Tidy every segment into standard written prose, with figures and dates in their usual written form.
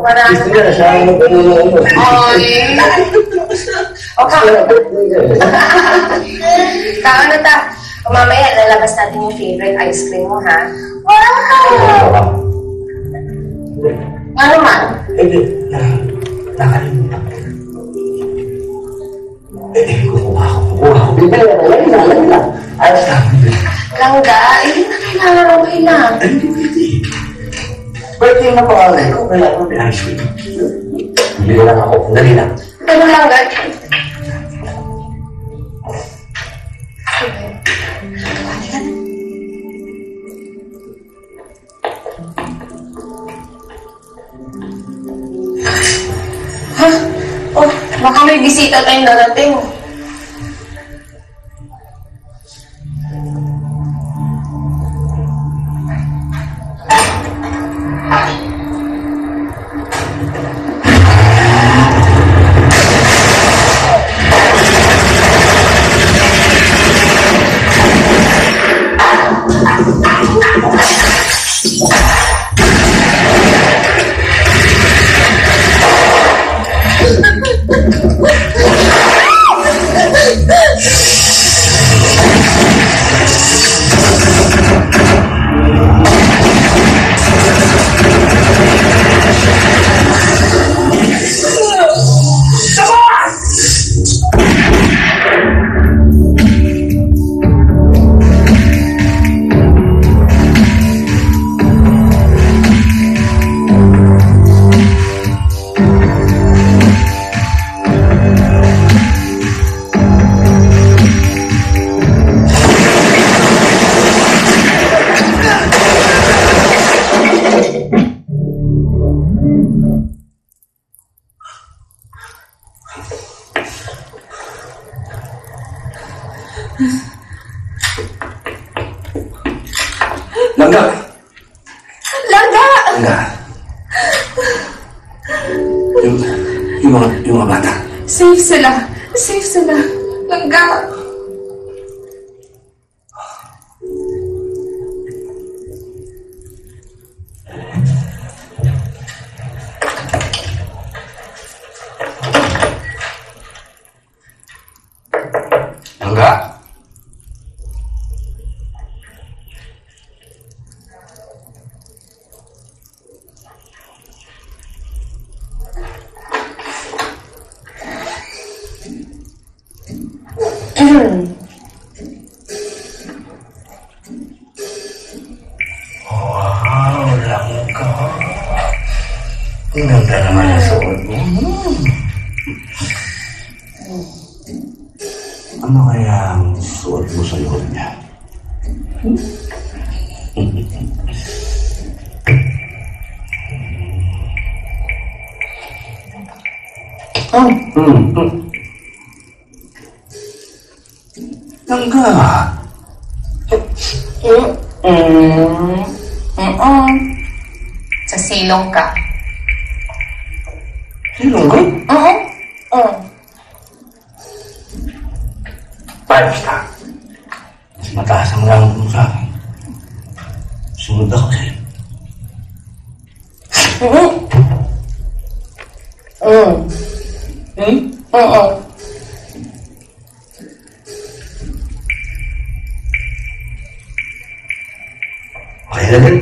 Marami. Gusto niya na siya ang ano. Ay. Okay. Ano ta? Mamaya, lalabas natin yung favorite ice cream mo, ha? Wow! Ano man? Nakalimutan ko. Kukuha ko. Lagi lang. Ayos lang. Langga, hindi na kailangan okay lang. Birthday na pangalan ko. Kailangan ko ice cream. Bili lang ako. Dali lang. Ano langga? Ha? Oh, baka may bisita tayong darating. Langga! Langga! Langga! Yung mga bata. Safe sila. Safe sila. Langga! Langga! Wow, langga. Ang ganda naman ang suot mo. Ano kaya ang suot mo sa likod niya? Langga. Sa silong ka. Silong ka? Oo. 5 star. Mas mataas ang rango mo sa akin. Sunod ako sa'yo. Oo. Okay na din.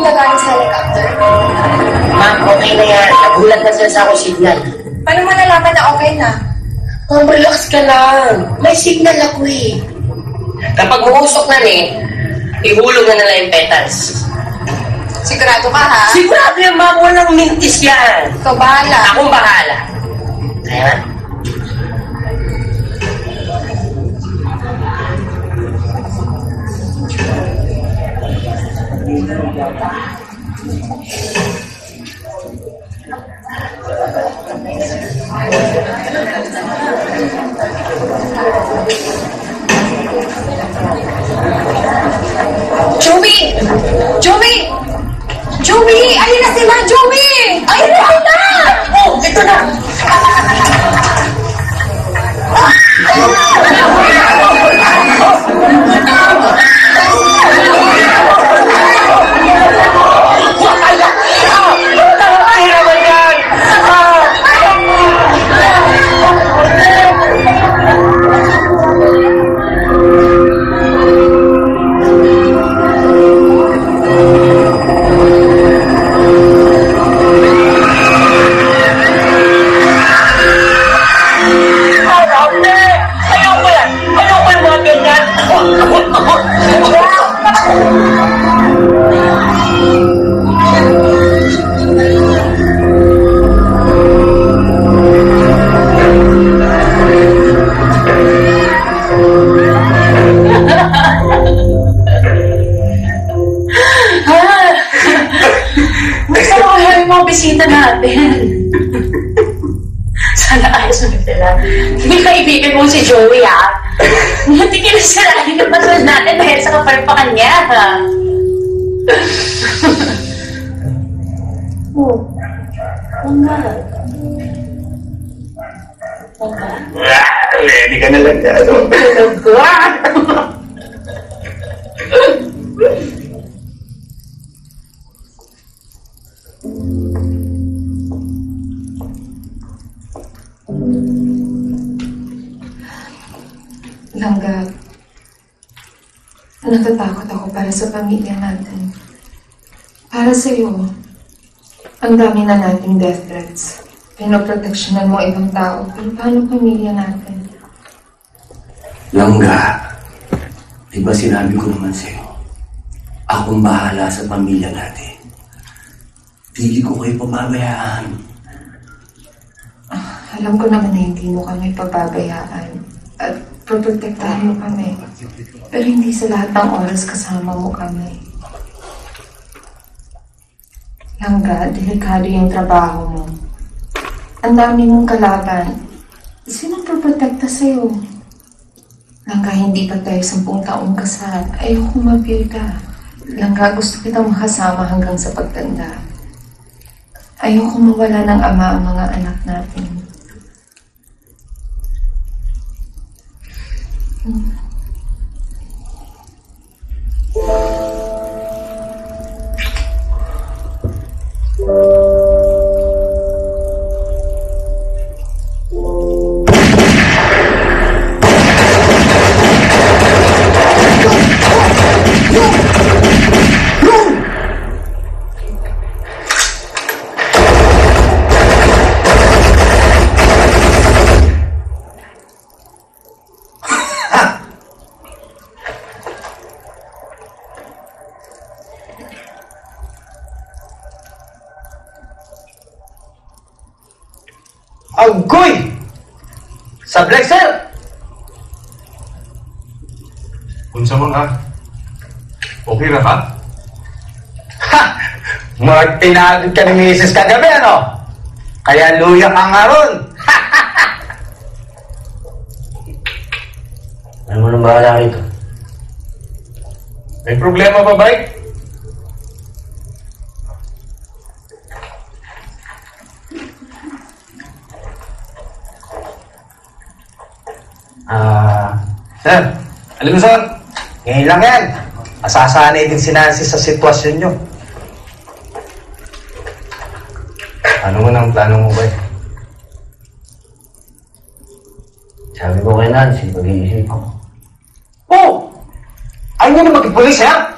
yung nagaling sa helicopter? Ma'am, okay na yan. Nagulat na sila sa ako signal. Paano mo nalaman na okay na? Ma'am, relax ka lang. May signal ako eh. Kapag uusok na ihulog na nila yung petals. Sigurado ka, ha? Sigurado yan, ma'am. Walang mintis yan. Ikaw bahala. Akong bahala. Kaya, Joey! Joey! Joey! Ayun na sila, Joey! Ayun na sila! oh, ito na! Bisita natin. Sana ayos mo sila. Hindi kaibigan mo si Joey, ha? Hindi kinasalahin yung pasal natin dahil sa kapalpakan niya, ha? Oh. Oo nga. Oo nga. Ready ka na lang dyan. Langga, natatakot ako para sa pamilya natin. Para sa'yo, ang dami na nating death threats. Pinoproteksyonan mo ibang tao, pero paano pamilya natin? Langga, di ba sinabi ko naman sa'yo, akong bahala sa pamilya natin. Hindi ko kayo pababayaan. Alam ko naman na hindi mo kami pababayaan at protektahan mo kami. Pero hindi sa lahat ng oras kasama mo kami. Langga, delikado yung trabaho mo. Ang dami mong kalaban. Sino protekta sa'yo? Langga, hindi pa tayo 10 taong kasal. Ayoko mabiyuda. Langga, gusto kitang makasama hanggang sa pagtanda. Ayoko mawala ng ama ang mga anak natin. Agoy! Sablay, sir! Unsa man ha? Okay na ka? Ha! Magtinagod ka ni Mrs. kagabi, ano? Kaya luya ka nga ron! ano mo nang bahala rito? May problema ba, Bay? Sir, alam mo, sir, ngayon lang yan. Masasanay din si Nancy sa sitwasyon nyo. Ano man ang plano mo, Bay? Sabi ko kay Nancy, pag-iisip ko. Oh! Ayaw nyo na maging pulis, ha?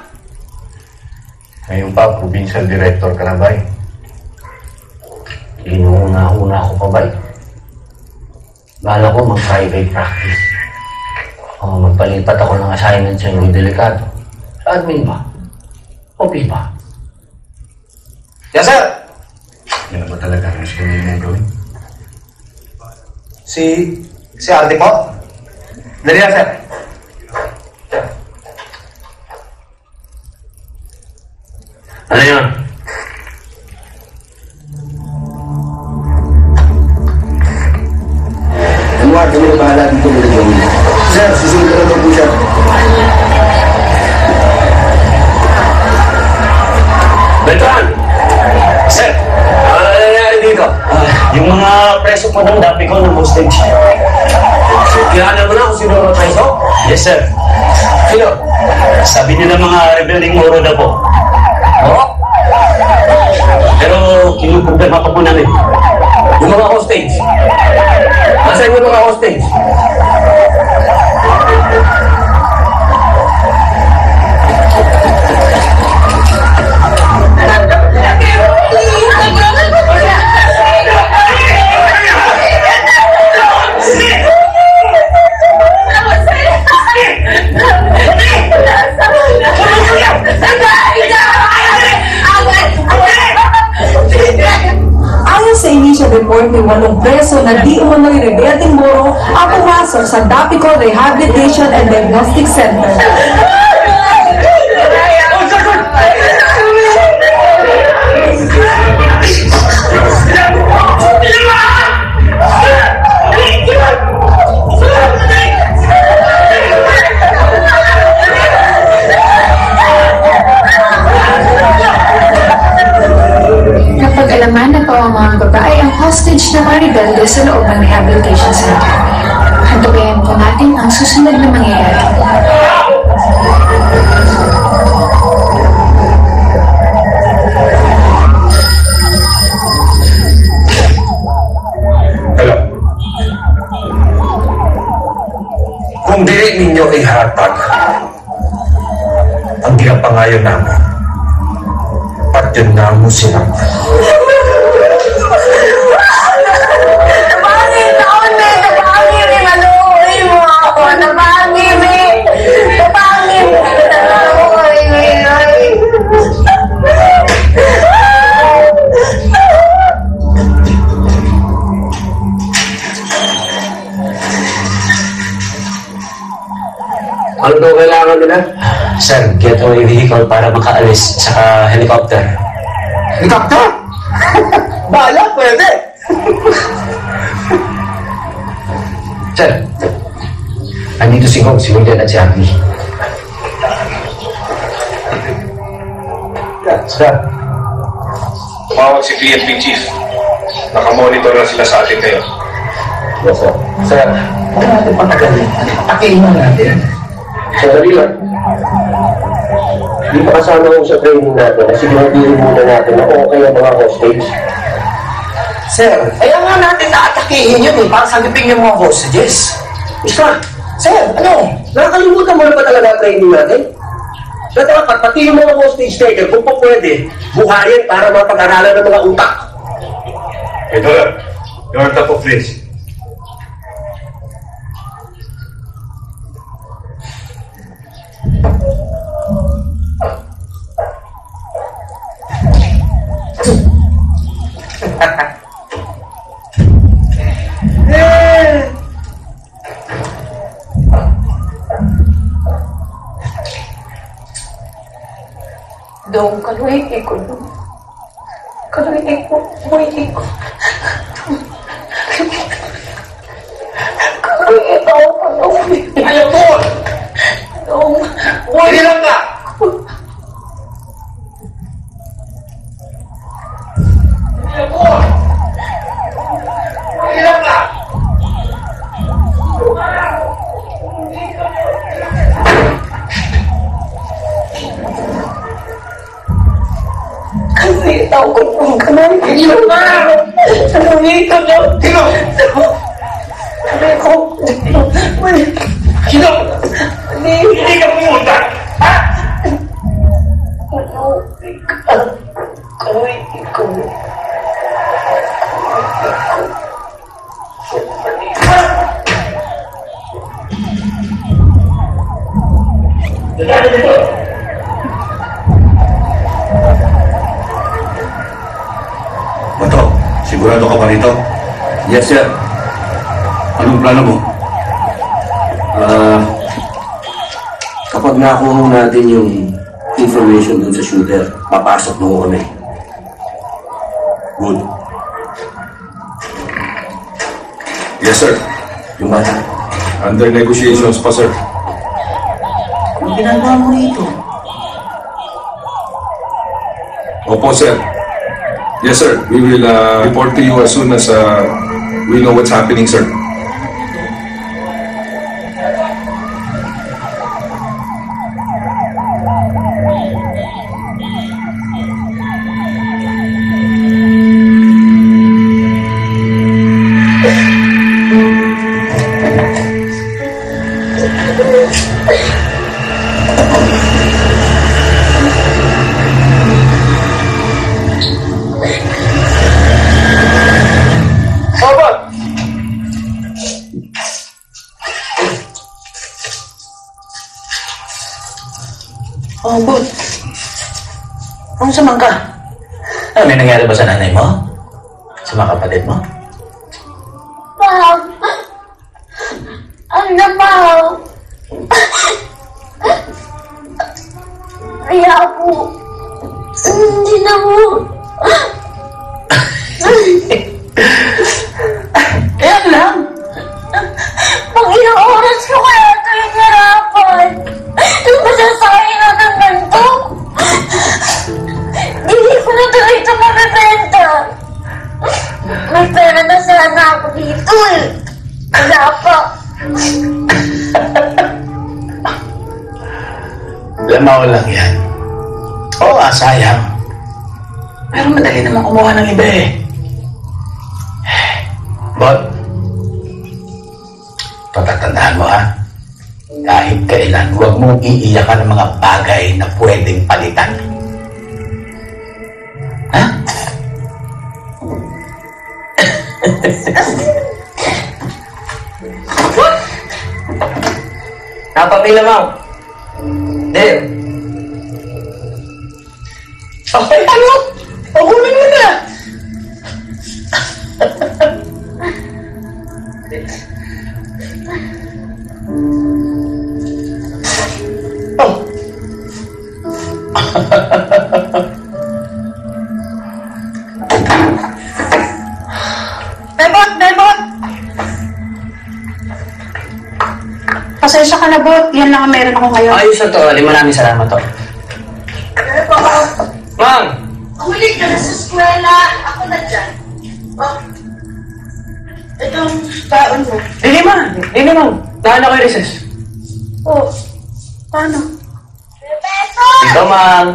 Ngayon pa, provincial director ka na ba eh? Inuuna-una ako pa ba eh? Bala ko mag-private practice. O magpalipat ako ng assignment sa hindi delikado. Sa admin ba? Okay ba? Yes, sir! Yan na ba talaga ang gusto niyo mong gawin? Si Ate po? Dali na, sir. Ano yun? Edward, kami na bahala dito mo na gawin. Sir, susunod ka na po siya. Bertrand! Sir! Ano nangyayari dito? Yung mga preso po ng dapi ko ng hostage. Kilala mo na kung sino ang preso? Yes, sir. Sino? Sabi niyo ng mga rebelling Moro na po. Oo? Pero kinuproblema pa po namin. Yung mga hostage. Nasaan yung mga hostage? Ayon sa initial report, may 8 preso na di umano'y rebelting Moro ang pumasok sa Dapico Rehabilitation and Diagnostic Center. Napag-alaman na po ang mga babae ang hostage na mga rebelde sa loob ng rehabilitation center. Hantubayan po natin ang susunod na mangyayari. Hello. Kung dili ninyo ihatag ang ginapangayon namin, pati na mo sila. Napangin ako, ne! Napangin yung ano-uwi mo ako! Napangin, ne! Napangin! Ano daw kailangan nila? Sir, getaway vehicle para makaalis sa helicopter. Helicopter? Bala, pwede! Sir, andito si Hong, si Julian at si Abby. Sir, Tumawag si PNP Chief. Nakamonitor na sila sa atin ngayon. yes sir. Sir, huwag natin patagalin. Atakihin mo natin. Sir, dali lang. Di ba kasama ko sa training natin na siguraduhin muna natin na okay ang mga hostage? Sir, kaya nga natin naatakihin yun eh, para sagipin yung mga hostages. Isa, Sir, ano? nakakalimutan mo na ba talaga ang training natin? Na dapat pati yung mga hostage taker, kung pa pwede, buhayin para mapag-aralan ng mga utak. Ito lang. You're top of list. Dong, kaluhin ko. Kaluhin ko. Kaluhin ko. Kaluhin ko. Ayaw po! Dong. Hindi lang ka! Ayaw po! Hindi lang ka! Kasi tao ko kung kaluhin ko. Kaluhin ko. Sino? Kaluhin ko. Sino? Hindi ka pumunta! Ha? Ano? Bato, sigurado ka pa rito? Yes, sir. Anong plano mo? Kapag nakuha natin yung information dun sa shooter, papasok mo kami. Good. Yes, sir. Yung bata, Under negotiations pa, sir. anong ginagawa mo rito? Opo, sir. Yes, sir. We will report to you as soon as we know what's happening, sir. Oh, Bud. Ano saman ka? May nangyari ba sa nanay mo? Sa mga kapatid mo? Ma'am. Ano, ma'am? Kaya po, hindi na mo. Kaya lang. Pag ilang oras ko kaya ito yung harapan. Yung masasakay na ng ganito. Hindi ko na tuloy ito mabibenta. May pera na sana ako dito eh. Wala pa. Lamaw lang yan. Oo, sayang. Pero madali naman kumuha ng iba eh. But, patatandaan mo ha, kahit kailan, huwag mong iiyakan ng mga bagay na pwedeng palitan. Ha? Napapila mo. Dave. Okay, ano? Pagunin mo na. Oh. Bebot! Pasensya ka na, Bot. Yan lang ang meron ako ngayon. Ayos na to. Maraming salamat to. Ma'am! Umulit ka na sa eskwela. Ako na dyan. Oh. Itong baon mo. Dili, ma'am. Tahan ako yung recess. Oh. Paano? Bebeto! Ito, ma'am.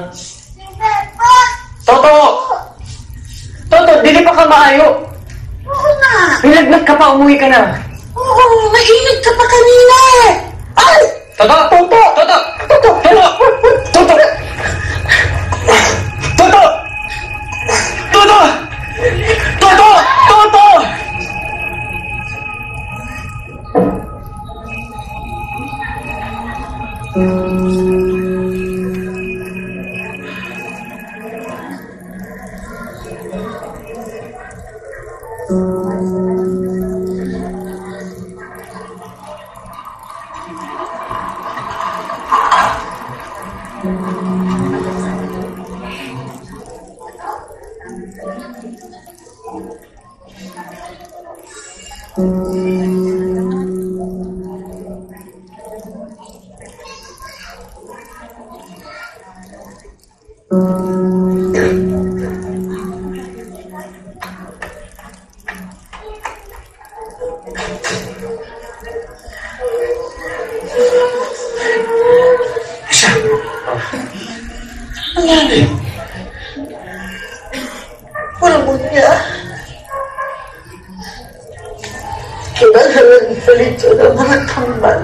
Bebeto! Toto, dili pa ka maayo. Oo nga. Nilagnat ka pa, umuwi ka na. Oo, mainit ka pa kanina eh. Ay! Toto! Walang niya. Kinagalan palit siya ng mga tambal.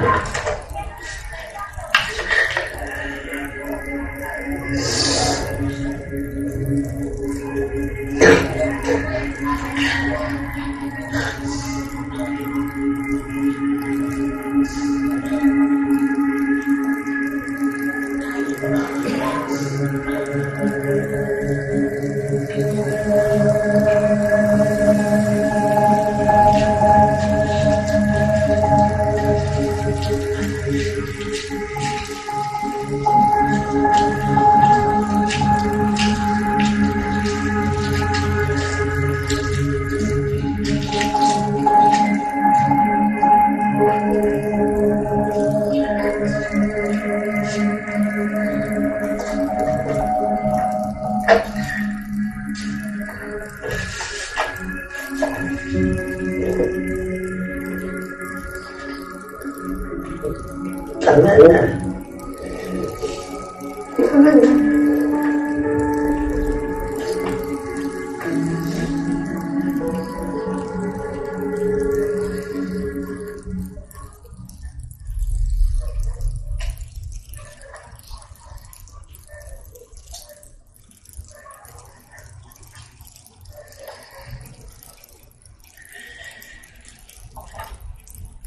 na.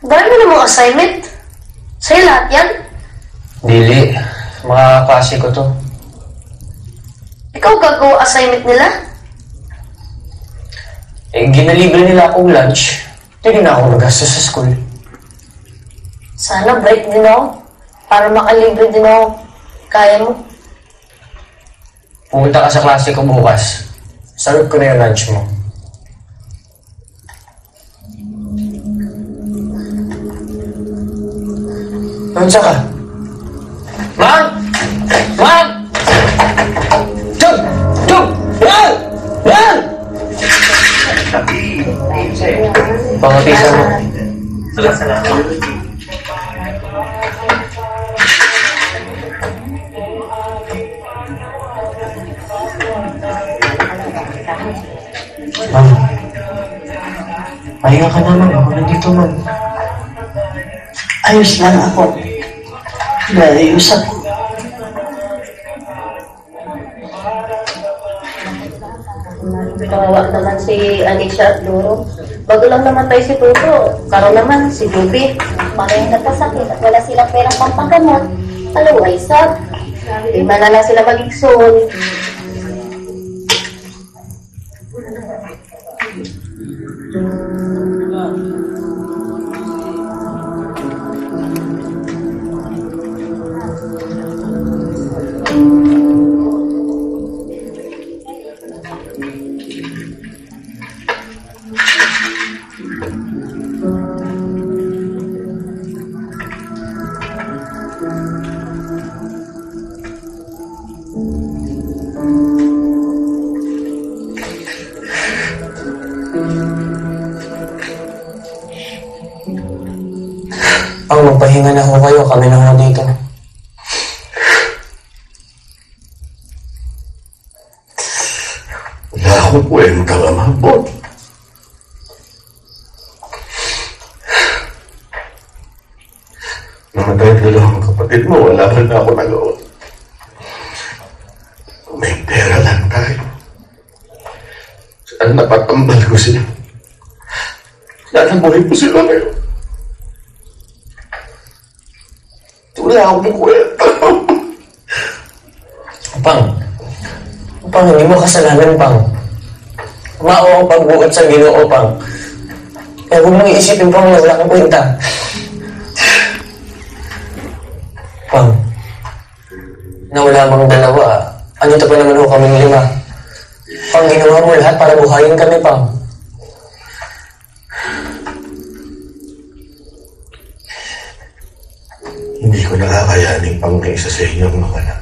Dahil mo namang assignment? Sa'yo lahat yan? Dili, mga klase ko to. Ikaw gagawa assignment nila? Ginalibre nila akong lunch. Hindi na ako nagastos sa school. Sana break din ako. Para makalibre din ako. Kaya mo? Pumunta ka sa klase ko bukas. Sarap ko na yung lunch mo. Nandiyan ka? Ma'am! Ma'am! Tug! Tug! Ma'am! Ma'am! Pangatisan mo. Ma'am. Pahinga ka na, ma'am. Ako nandito, ma'am. Ayos lang ako. Naayos ako. Kawawa naman si Alicia at Doro. Bago lang namatay si Tuto. Karoon naman si Juby. Maraming nagkasakit at wala silang perang pampagamot. Alaway sa. Lima na lang sila mag-igsoon. Pang, magpahinga na ho kayo. Kami na ho dito. Wala akong kwenta nga mabot. Namatay ang dalawang kapatid mo, wala ka na ako nagawa. May pera lang tayo. Saan napatambal ko sila? Saan buhay ko sila ngayon? Wala akong kwenta. Pang, hindi mo kasalanan, Pang. Maawa ang pagbukat sa Ginoo, Pang. Kaya huwag mong iisipin, Pang, na wala kang kwenta. Pang, na wala mang dalawa, ano pa naman ho kaming 5? Pang, ginawa mo lahat para buhayin kami, Pang. Hindi ko nakakayanin pang may isa sa inyong mawala.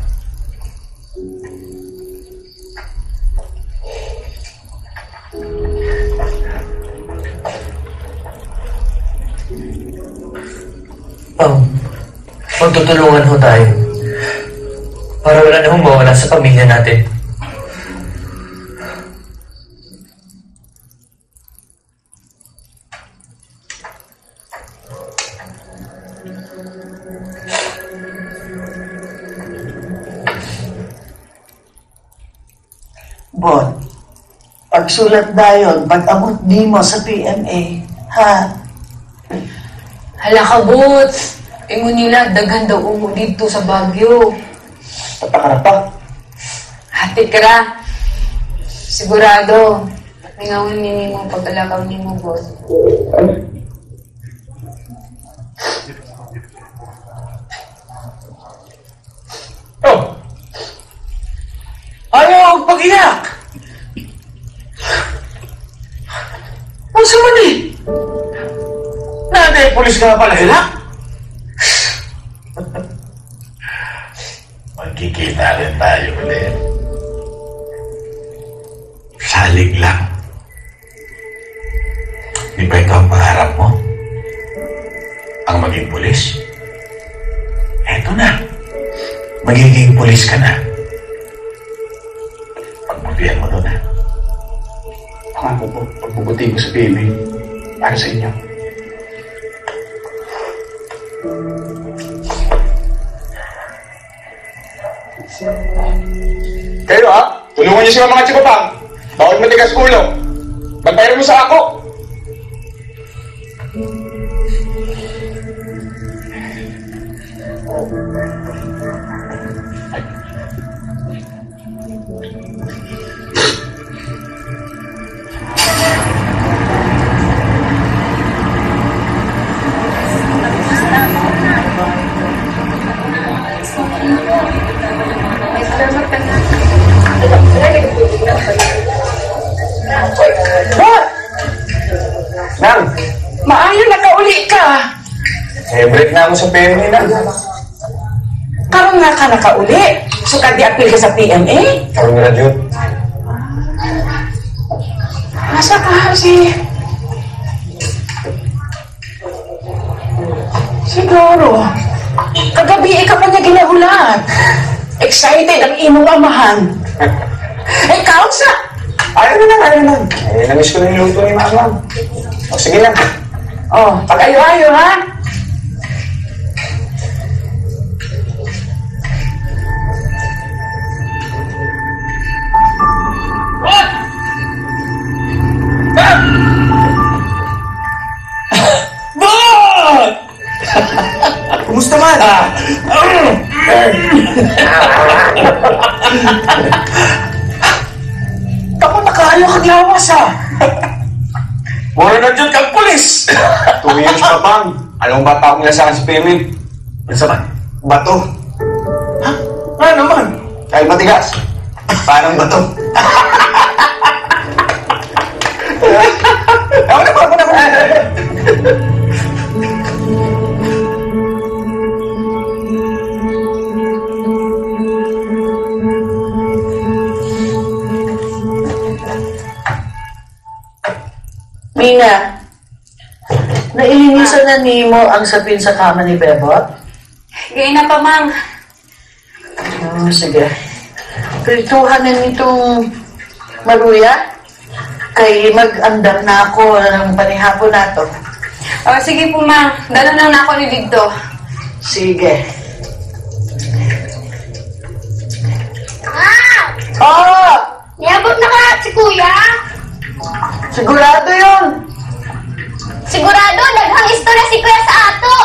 Pang, magtutulungan ho tayo. Para wala na hong mawala sa pamilya natin. Bon, pagsulat dayon, pag-amot di mo sa PMA, ha? Hala ka, Boots. Ingon nila, daghan daw umo dito sa Baguio. Tatakara pa. Hati ka ra. Sigurado. Ngawin nini mo pagkalakaw ni mo, Boss. Oh! Ayaw ang pag-iyak! Ano sa man eh? Nanay, polis ka na pala, hinak? Magkikita rin tayo ulit. Salig lang. Di ba ito ang pangarap mo? Ang maging pulis? magiging pulis ka na. Pagbutihan mo doon, ha? Pangako po, pagbubutihin ko sa PMA para sa inyo. Kayo ha? Tulungan niyo sila mga tsipapang. Bawal matigas ulo. Bantayan mo sa ako. Nang, Maayo, nakauli ka. break na ako sa PMA na. Karon nga ka nakauli. So, kadi-apil ka sa PMA? Karoon graduate. Nasa ka Siguro. Kagabi, ka pa niya ginahulat. Excited ang imong amahan. Ikaw sa... Ayaw na. Namiss ko na yung luto ni Mama. O, sige lang. Oh, pag-ayo-ayo, ha? Kumusta man? Ako nakaayo kag lawas, ha? Mura na dyan kang pulis! 2 years pa, Pang. Anong bata akong lasakan sa PMA? Ano man? Bato. Ha? Ano naman? Kahit matigas. Parang bato. Ako na. Mina, nailinisan na nimo ang sapin sa kama ni Bebot? Gaya na pa, Mang. Sige. Prituhan na nitong maruya. Kay mag-andam na ako ng panihapon na to. Oh, sige po, Mang. Dalo na ako ni Digdo. Sige. Oh! Niabot na ka si Kuya? Sigurado yun. Sigurado, daghang istorya si Kuya sa ato.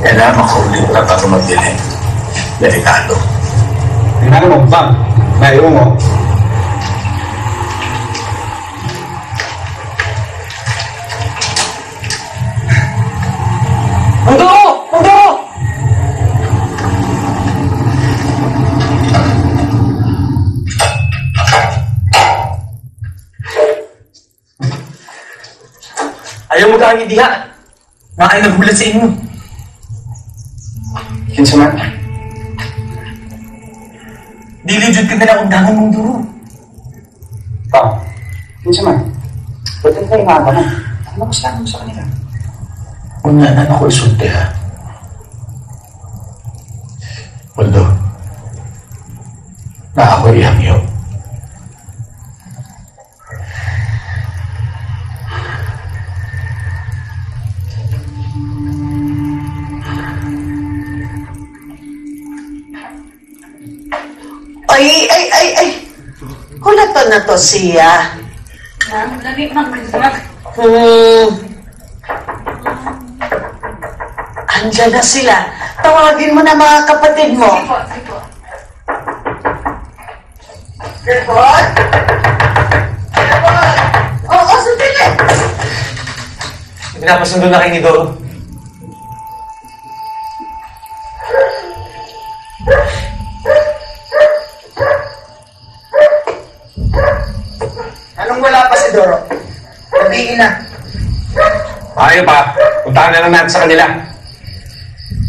Kailangan makaulit na bago magdilim. Delikado. Tingnan mo, Bang. Naiyo mo. Mundo! Ayaw mo kaangin diha. Nakain nagbulat sa inyo. Kinsa man? Dilijud ka na akong dangan mong duro. Bang. Kinsa man? Ba't ang kayo nga ba? Ano gusto mo sa kanila? Una na ako isulti, ha? Waldo, na ako ihangyo. Ay. Hulatan na to siya. Lagi, Mang. Andyan na sila. Tawagin mo na mga kapatid mo. Sige po. Report? Oo, sandali. Pinapasundo na kayo ni Doro. Anong wala pa si Doro? Sabihin na. Ayaw pa. Puntahan na lang natin sa kanila.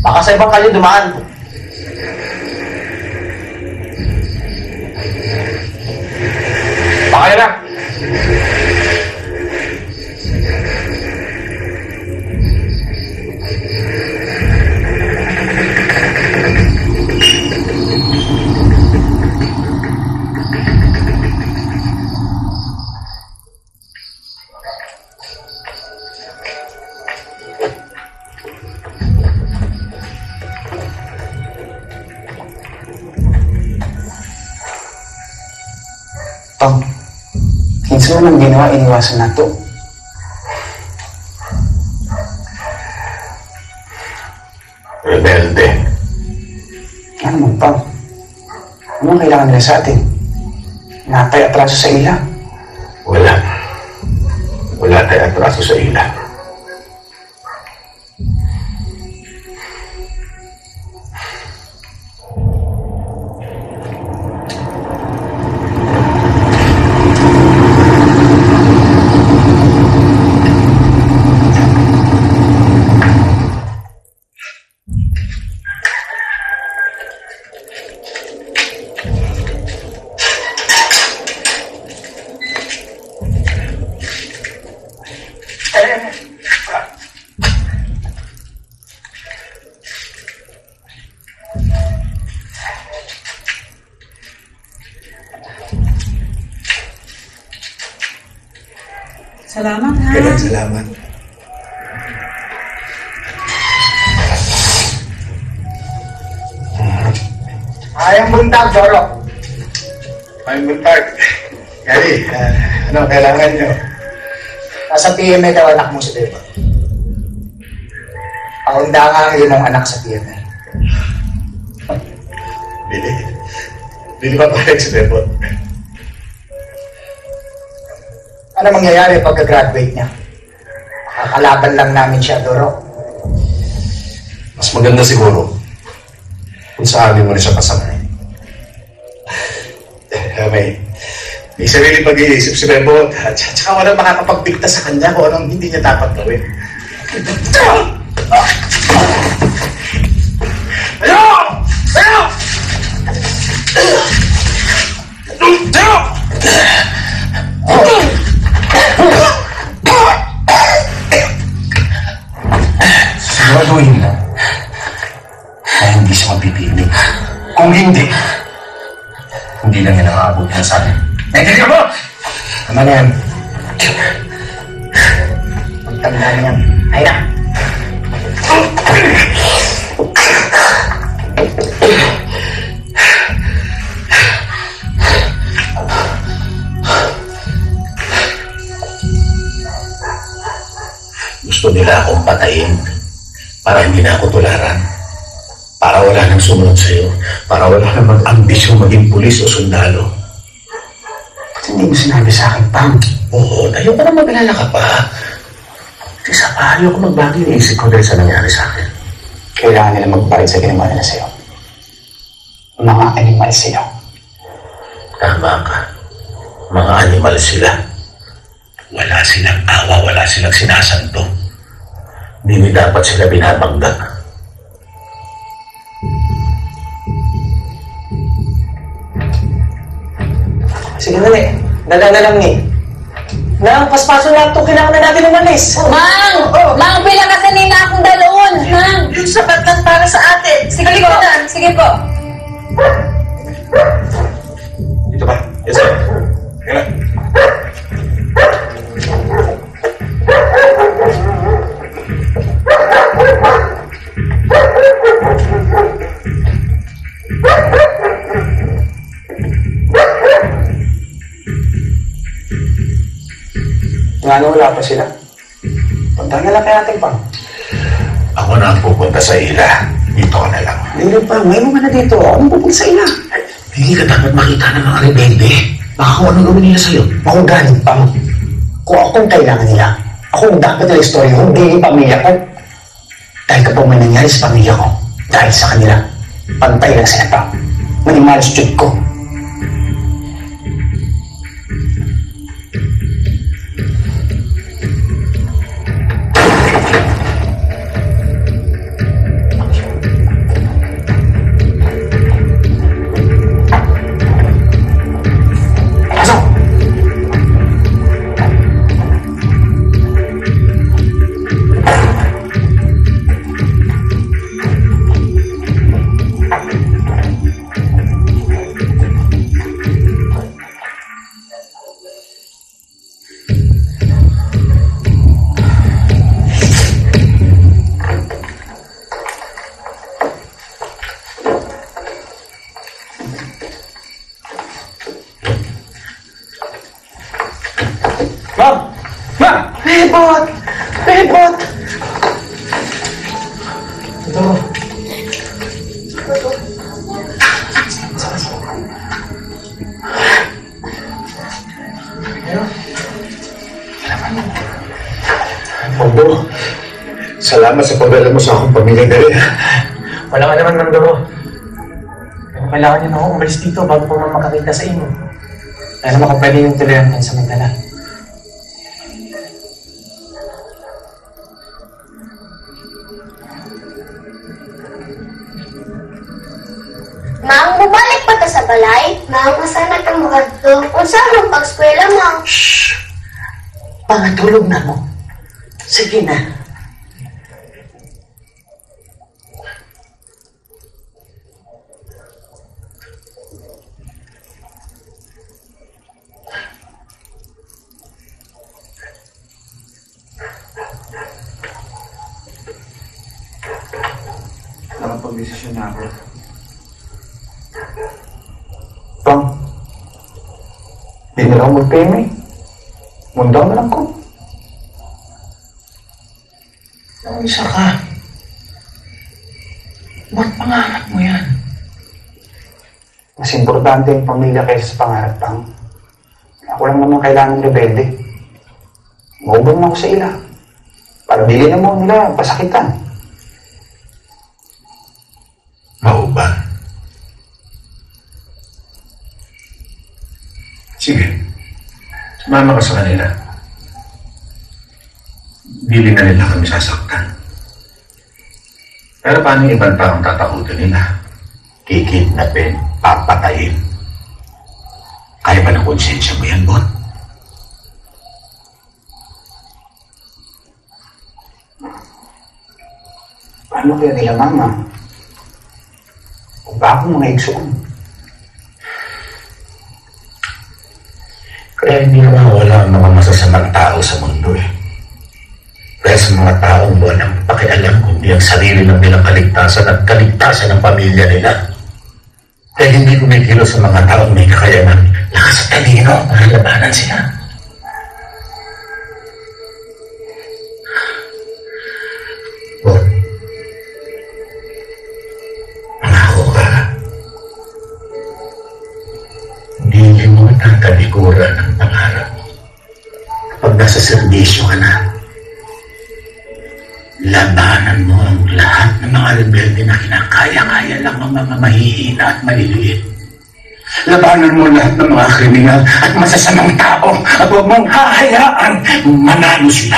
Baka sa ibang kali dumaan. Okay na. Pang, kinsa mo nang ginawa iniwasan na to? Rebelde. Ano mo, Pang? Ano kailangan nila sa atin? Natay atraso sa ila. Wala. Wala tayong atraso sa ila. Salamat, ha? Kailan salamat. Ayang buntag, Doro. Ayang buntag. Gary, ano kailangan nyo? Nasa PMA daw anak mo si Beba. Paundangan yun ang anak sa PMA. Bili. Bili pa pala si Bebot. Ano mangyayari pagka-graduate niya? Kakalaban lang namin siya, Doro. Mas maganda siguro kung saan mo na siya kasamahin. May sarili pag-iisip si Bebot at saka walang makakapagbigta sa kanya kung anong hindi niya dapat gawin. Ayaw! Ayaw! Siguraduhin mo na hindi siya mapipinig. Kung hindi lang yan ang aabot niya sa akin. Naintindihan mo? Tama na yan. Magtanda na yan. Ay na! Gusto nila akong patayin para hindi na ako tularan. Para wala nang sumunod sa'yo. Para wala nang mag-ambisyon maging pulis o sundalo. Ba't hindi mo sinabi sa akin, Pang? Oo, ayaw ka na mag-alala ka pa. Isa pa, ayaw ko magbago yung isip ko dahil sa nangyari sa akin. Kailangan nila magbayad sa ginawa nila sa'yo. Mga animal sila. Tama ka. Mga animal sila. Wala silang awa, wala silang sinasanto. Hindi dapat sila binabangga. Sige na, eh. Dala na lang, ni. Nang, paspaso na ito. Kailangan na natin umalis. Mang! Mang, bilang kasi nila akong daloon. Mang! Yung sapat lang para sa atin. Sige po. Sige po. Dito ba? Yes, sir. Kaya Nga na wala pa sila. Punta na lang kaya natin, Pang. Ako na ang pupunta sa ila. Dito ka na lang. Hindi, Pang. Ngayon mo na dito. Ako pupunta sa ila. Hindi ka dapat makita ng mga rebelde. Baka kung ano gawin nila sa'yo. Ako galing, Pang. Kung akong kailangan nila, ako ang dapat nila istorya, hindi yung pamilya ko. Dahil kapag may nangyari sa pamilya ko, dahil sa kanila, pantay lang sila, Pang. Manimalas jud ko. Ma'am! Ma'am! Bebot! Bebot! Ito. Bobo, salamat sa pagdala mo sa akong pamilya dali. Wala ka naman, Ma'am Doro. Pero kailangan niyo na ako umalis dito bago po makakita sa inyo. Kaya naman kung pwede yung tuloyan tayo sa Magdala. Ma'am, bumalik pa ta sa balay? Ma'am, masana kang makadto. Kung saan ang pag-skwela, ma'am? Shhh! Pangatulog na mo. Sige na. Nakapag-desisyon na ako. Pang, di na lang mag-payment. Mundang na lang ko. Ang isa ka. Ba't pangarap mo yan? Mas importante yung pamilya kaysa sa pangarap, Pang. Ako lang naman kailangan rebelde. Maubang na ako sa ila. Para dili na mo nila pasakitan. Mauban. Sige. Sumama ka sa kanila. Dili na nila kami sasaktan. Pero paano yung ibang taong tatakutin nila? Kikidnapin, papatayin. Kaya ba ng konsensya mo yan, Bon? Paano kaya nila, Mama? Kung ba akong mga igsoon? Kaya hindi nawawala ang mga masasamang tao sa mundo eh. Kaya sa mga taong walang pakialam kundi ang sarili ng nilang kaligtasan at kaligtasan ng pamilya nila. Kaya hindi kumikilos sa mga taong may kakayanan, lakas at talino para labanan sila. Bon, mangako ka. Hindi mo tatalikuran ang pangarap mo. Kapag nasa serbisyo ka na, labanan mo ang lahat ng mga rebelde na kinakaya-kaya lang ng mga mahihina at maliliit. Labanan mo lahat ng mga kriminal at masasamang tao at huwag mong hahayaan manalo sila.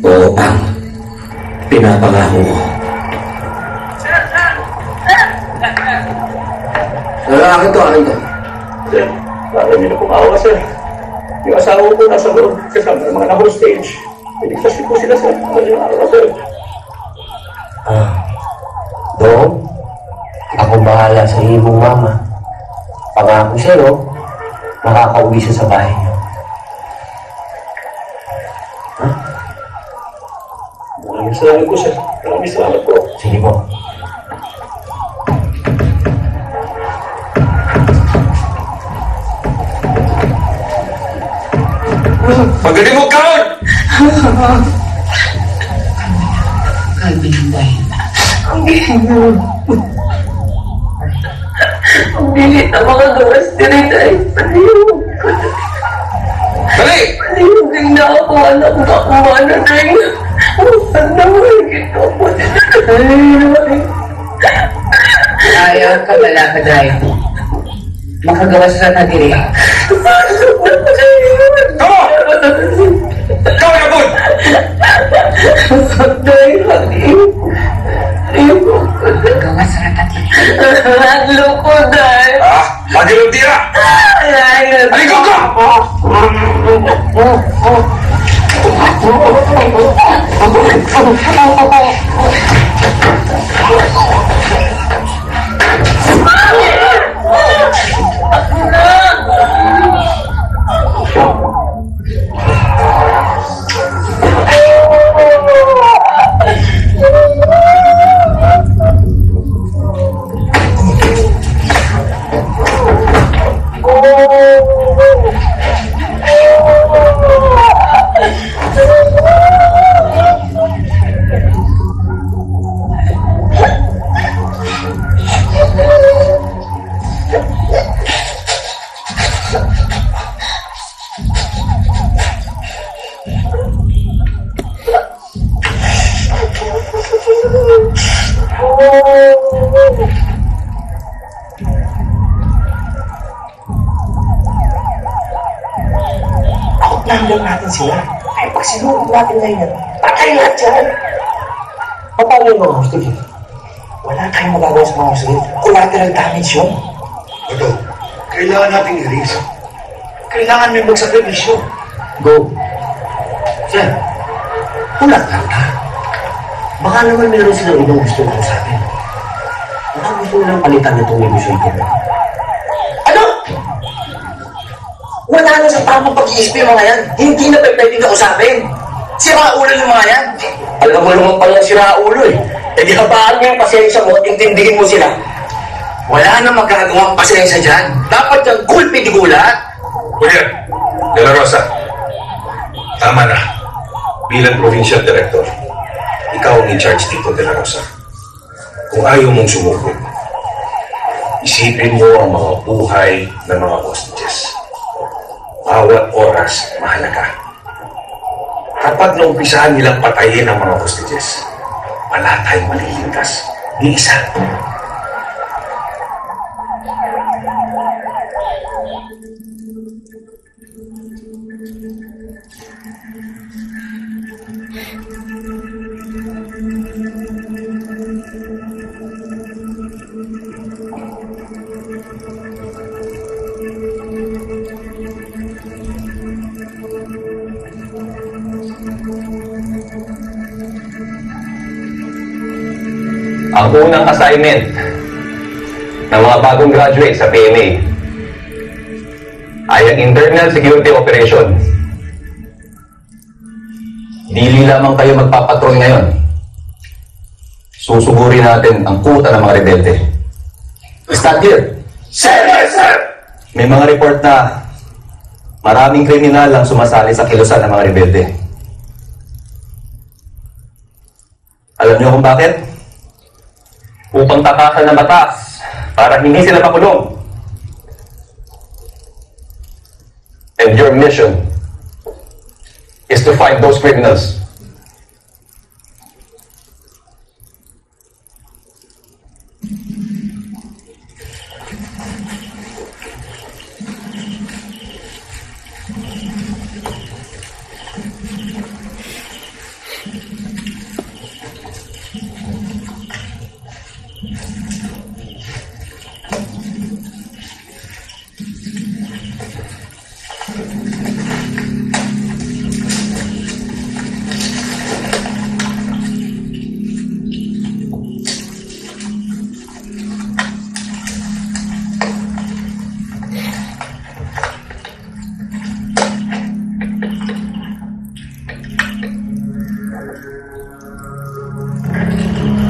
Oo, Pang. Pinapangako mo. Akin to. Sir, bakit niyo na pumawa, sir? Yung asawa ko nasa loob kasama ng mga na-hostage. Piligtas po sila, sir. Sir. Dong, ako bahala sa ibong mama. Pangako sa'yo, makakauwi siya sa bahay niyo. Maraming salamat po, sir. Maraming salamat po. Sige po. Magaling mo, Kaon! Kalbi ng dahil. Ang bilit ang mga gawas dirita ay palihog ko. Dali! Palihog din na ako, anak na kumana din. Saan naman ito po? Ayaw ka wala ka dahil. Makagawa sa nagiri. Come on! Come on, Abun! Dahil hali. Magawa sa nagiri. Hadlo ko dahil. Lagi ng tira! Alikot ka! Unahan lang natin sila. Ay, pag sinunod natin ngayon, patay lahat yan. Paano yung mga hostage? Wala tayong magagawa sa mga hostage. Collateral damage yun. Ito, kailangan nating i-release. Kailangan may magsakripisyo. Go. Sir, ulat lang ha. Baka naman meron silang ibang gusto lang sa atin. Baka gusto nilang palitan itong negotiator. Ano? Wala na sa tamang pag-iisip yung mga yan. Hindi na pwedeng kausapin. Sira ulo yung mga yan. Alam mo naman pala sira ulo eh. E di habaan mo yung pasensya mo, intindihin mo sila. Wala na magagawang pasensya dyan. Dapat yung kulpi di gulat. Kuya, De La Rosa, tama na. Bilang Provincial Director, ikaw ang in-charge dito, De La Rosa. Kung ayaw mong sumuko, isipin mo ang mga buhay ng mga hostages. Bawat oras, mahalaga. Kapag naumpisahan nilang patayin ang mga hostages, wala tayong maliligtas. Di isa. Ang unang assignment ng mga bagong graduate sa PMA ay ang Internal Security Operation. Dili lamang kayo magpapatrol ngayon. Susugurin natin ang kuta ng mga rebelde. Stand here. Sir! Yes, sir! May mga report na maraming kriminal ang sumasali sa kilusan ng mga rebelde. Alam niyo kung bakit? Upang takasan ng batas para hindi sila makulong. And your mission is to find those criminals.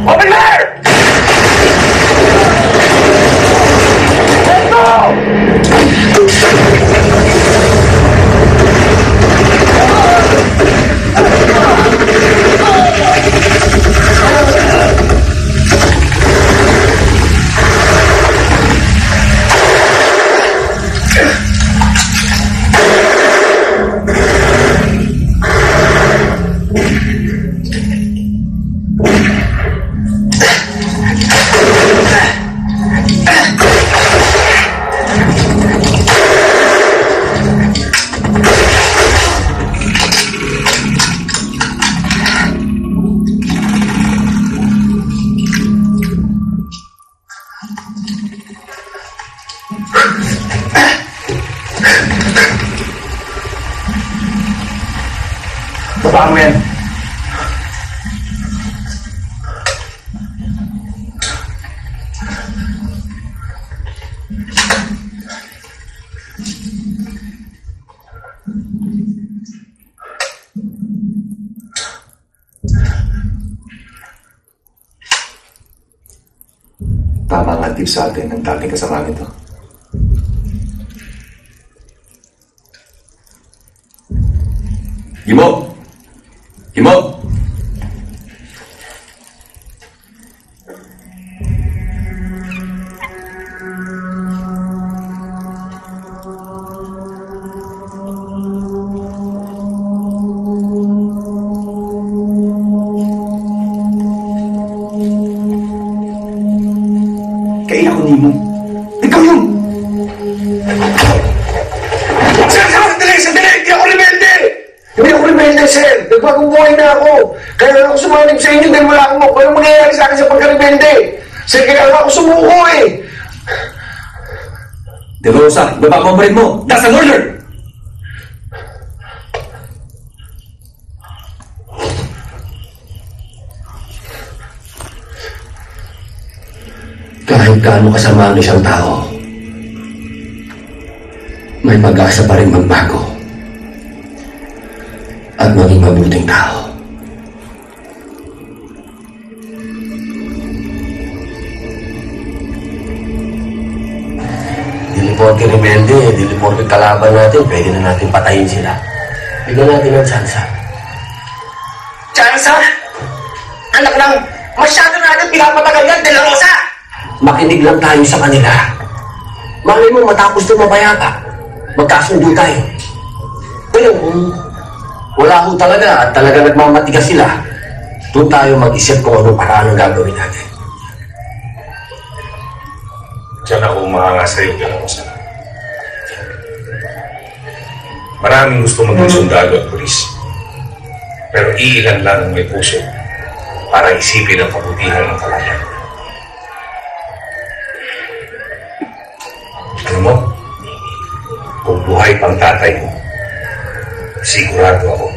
Open fire! Let's Baba mo yan. Tama nga tip sa atin ng dating kasama nito. Gimo! Gimo! Kaya ako nimo. Ikaw yun! Sandali! Sandali! Hindi ako rebelde! Nagbagong buhay na ako. Kaya ako sumanib sa inyo dahil wala akong walang mangyayari sa akin sa pagkarebelde. Sige, kaya ako sumuko eh. De Rosa, baba mo mo. That's a murder! Kahit gaano kasama ang isang tao, may pag-asa pa rin magbago at maging mabuting tao. Diliporte rebelde, diliporte kalaban natin, pwede na natin patayin sila. Bigyan natin ng tsansa. Tsansa? Anak lang, masyado natin pinapatagal yan, De La Rosa! Makinig lang tayo sa kanila. Malay mo matapos ito mabayata. Magkasundo tayo. Pero kung wala ho talaga at talaga nagmamatigas sila, doon tayo mag-isip kung anong paraan ang gagawin natin. Diyan ako umahanga sa'yo, De La Rosa. Maraming gusto maging sundalo at pulis. Pero iilan lang ang may puso para isipin ang kabutihan ng kalaban. Alam mo, kung buhay pang tatay mo, sigurado ako,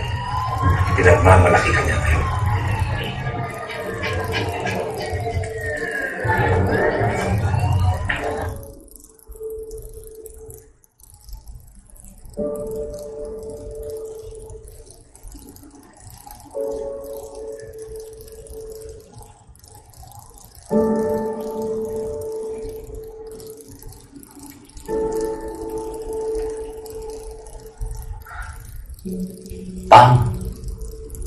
pinagmamalaki ka niya ngayon. Pam,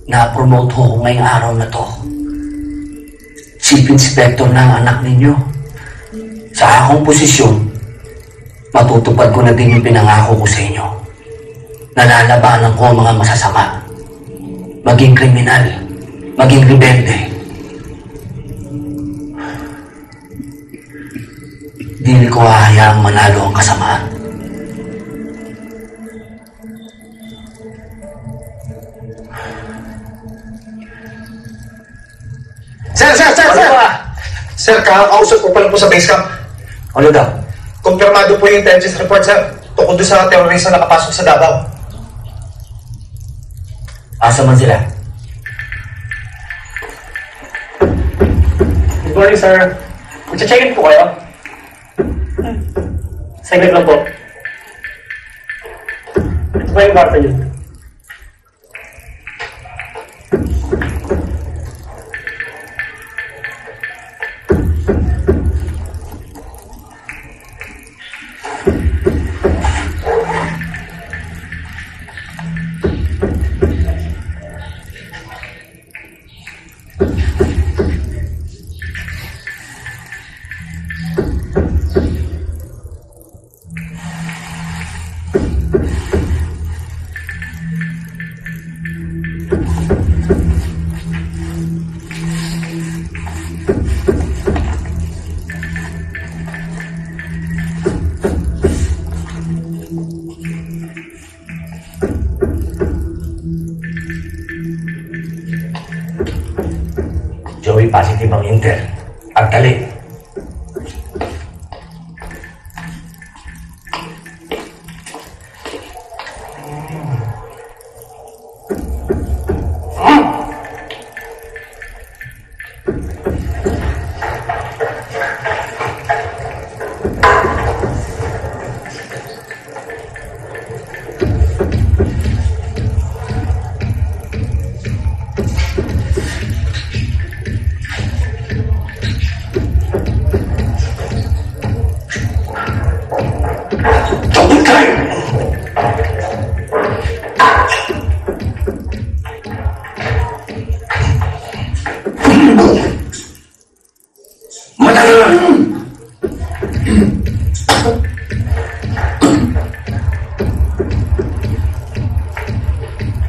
na-promote ho ngayong araw na to. Chief Inspector na ang anak ninyo. Sa akong posisyon, matutupad ko na din yung pinangako ko sa inyo. Nalalabanan ko ang mga masasama. Maging kriminal, maging rebelde. Di ko hahayaang manalo ang kasamaan. Sir, kakakausap ko pa lang po sa base camp. Ano daw? Kumpirmado po yung intelligence report, sir. Tungkol doon sa terrorist na nakapasok sa Davao. Asa man sila? Good morning, sir. Magcha-check-in po kayo? Saglit lang po. Ito pa yung kwarto niyo. Joey, positive ang intel. At dali.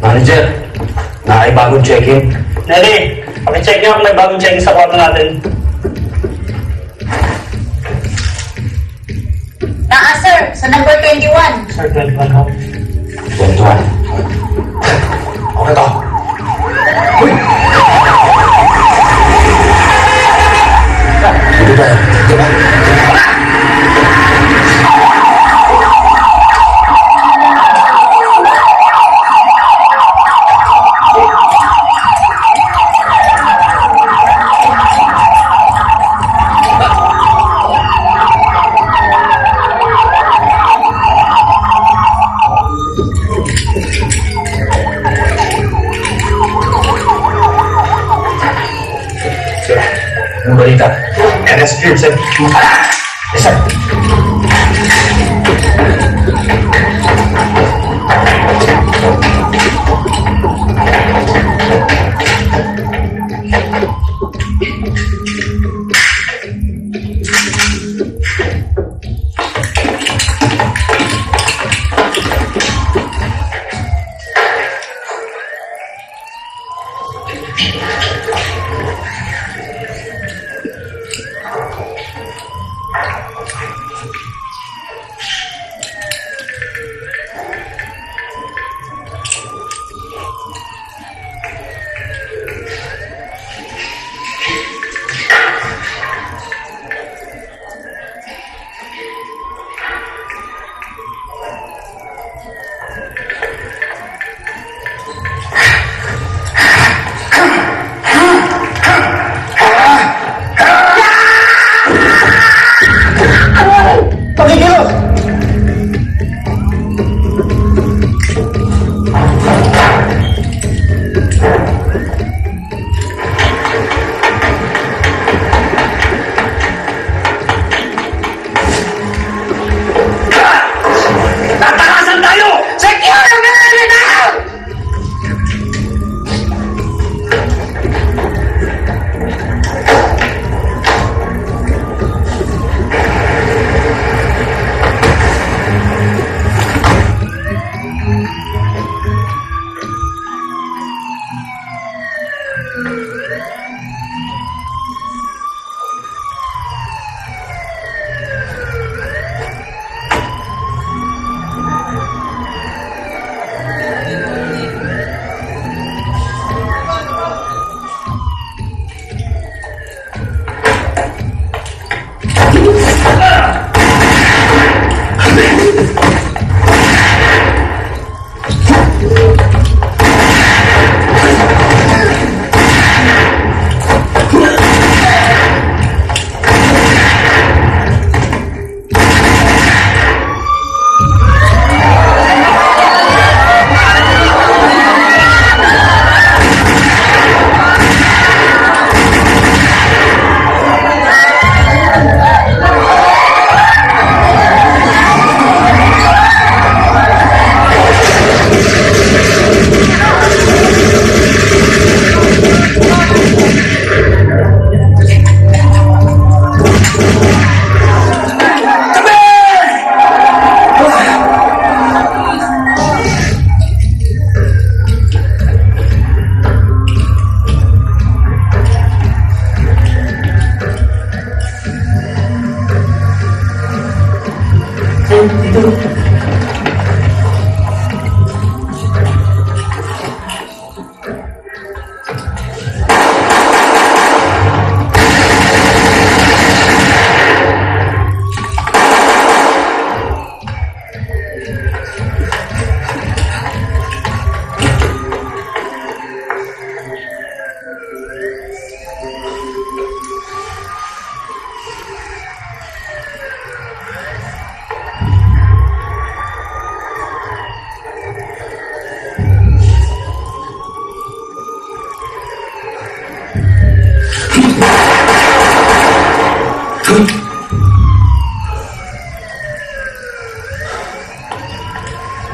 Manager, nakay bagong check-in. Nelly, pakicheck niyo kung may bagong check-in sa kwarto natin. Sir, sa number 21. Sir, 21 ho. 21. Okay to. ba? Di ba? Ang balita. Ernest Street, sir. Yes, sir.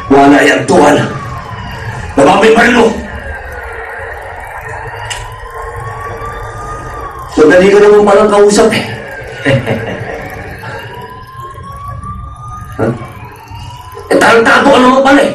Wala yung tuwan. Nabamay marino. Madali ka naman palang kausap eh. Huh? Eh, tarantado ka naman pala eh.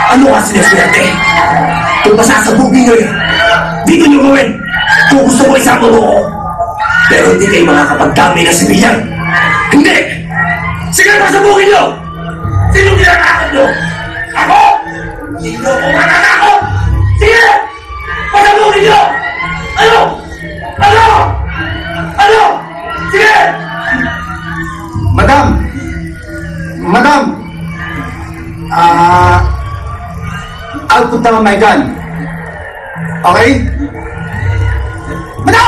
Ano ka sineswerte? Kung masasabugin nyo eh, dito nyo gawin. Kung gusto mo isama mo ako, Pero hindi kayo makakapagdami ng sibilyan. Hindi! Sige, pasabugin nyo! Sino ginanakot nyo? Ako? Hindi nyo ako mananakot! Sige! Pasabugin nyo! Ano? Ano? Ano? Sige! Madam! Madam! I'll put down my gun. Okay? Madam!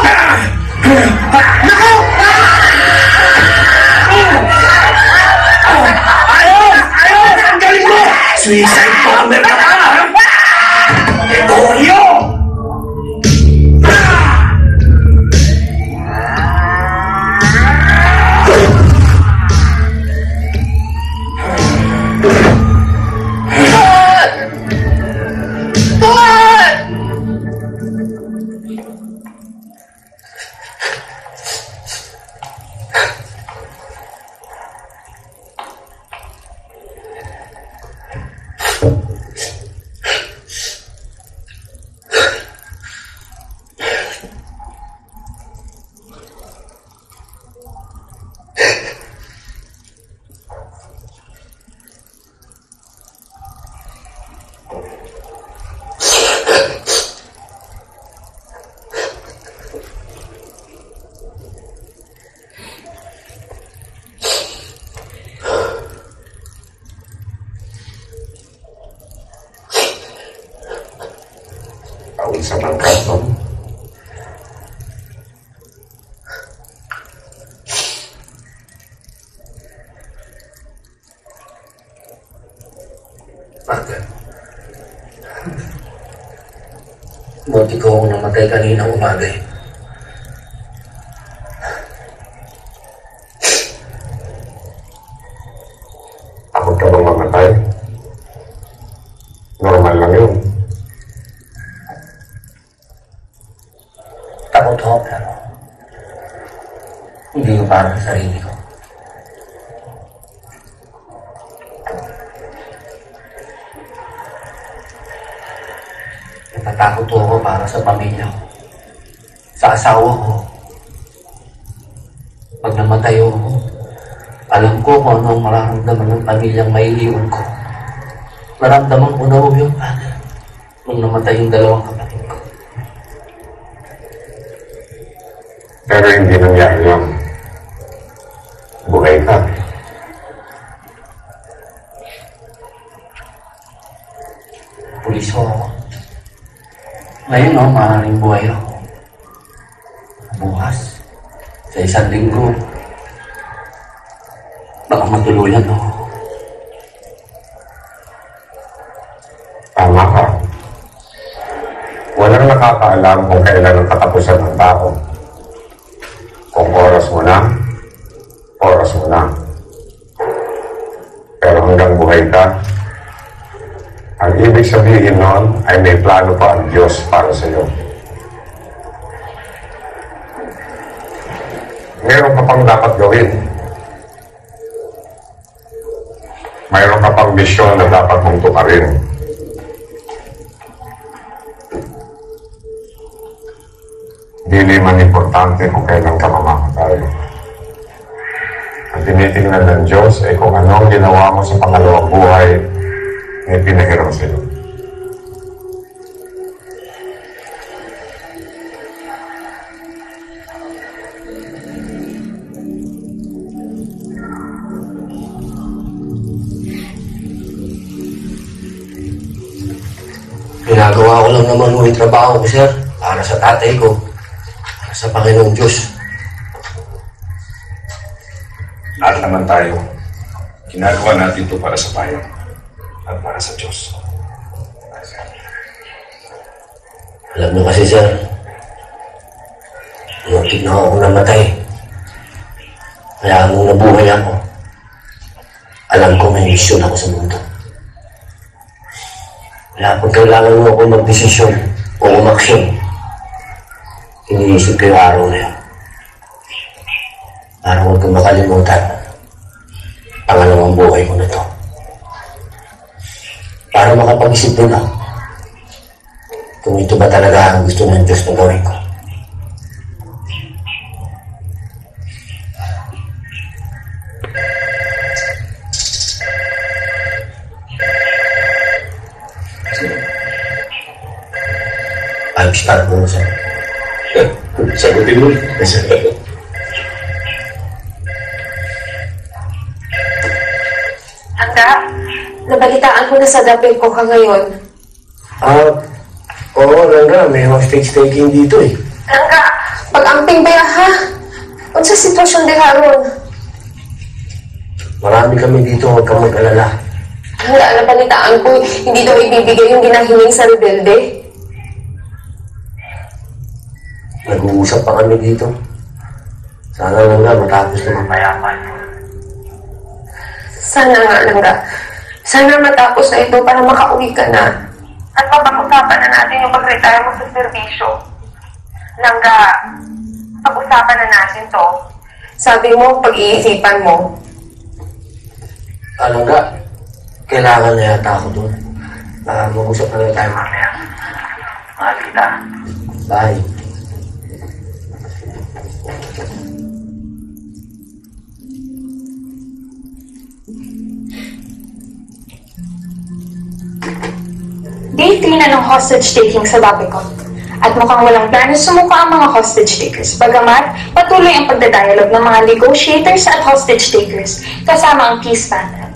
Nako! Ayos! Ayos! Ang galing mo! Suicide bomber ka pa! Itorio! Taon sa bangkat, no? Bakit? Buti ko ako namatay kaninang umaga eh. Takot ka bang mamatay? Normal lang yun. Takot ako pero hindi ko para sa sarili ko. Natatakot ako para sa pamilya ko, sa asawa ko. Pag namatay ako, alam ko kung ano ang mararamdaman ng pamilyang may iiwan ko. Naramdaman ko na huwag yung father nung namatay yung dalawang kapatid ko. Pero hindi nangyari yun. Buhay ka. Pulis ko ako. Ngayon o, maaaring buhay ako. Bukas, sa isang linggo, baka matuluyan ako. Tama ka. Walang nakakaalam kung kailan ang katapusan ng tao. Kung oras mo na, oras mo na. Pero hanggang buhay ka, ang ibig sabihin nun ay may plano pa ang Diyos para sa iyo. Meron ka pang dapat gawin. Mayroon ka pang misyon na dapat mong tukarin. Hindi man importante kung kailan ka mamamatay. Ang tinitingnan ng Diyos ay kung ano ang ginawa mo sa pangalawang buhay na pinahiram sa iyo. Ginagawa ko lang naman yung trabaho ko, sir, para sa tatay ko, para sa Panginoong Diyos. Lahat naman tayo, ginagawa natin ito para sa bayan at para sa Diyos. Alam niyo kasi, sir, muntik na ako namatay. Kaya nung nabuhay ako, alam ko may misyon ako sa mundo. Kaya pag kailangan mo ako magdesisyon o umaksyon, iniisip ko yung araw na yun. Para huwag kong makalimutan pangalawang buhay ko na to. Para makapag-isip din ako kung ito ba talaga ang gusto ng Diyos na gawin ko. nag-start mo sa... Sagutin mo. Hangga, nabalitaan ko na sa dapil ko ka ngayon. Oo, Langga, may hostage taking dito eh. Hangga, pag-amping ba ha? Kung sa sitwasyon di haron. Marami kami dito, huwag kang mag-alala. Hangga, nabalitaan ko, hindi daw ibibigay yung ginahiling sa rebelde. Nag-uusap pa kami dito. Sana Langga, matapos na mapayapan. Sana nga, Langga. Sana matapos na ito para makauwi ka na. At mapag-usapan na natin yung pag-retire mo sa serbisyo. Langga, pag-usapan na natin to. Sabi mo, pag-iisipan mo. Langga, kailangan na yata ako doon. Mag-usap na lang tayo mamaya. Mahal kita. Bye. Day 3 na ng hostage taking sa Dapicon. At mukhang walang plano sumuko ang mga hostage takers. Bagamat, patuloy ang pagdadialog ng mga negotiators at hostage takers kasama ang peace panel.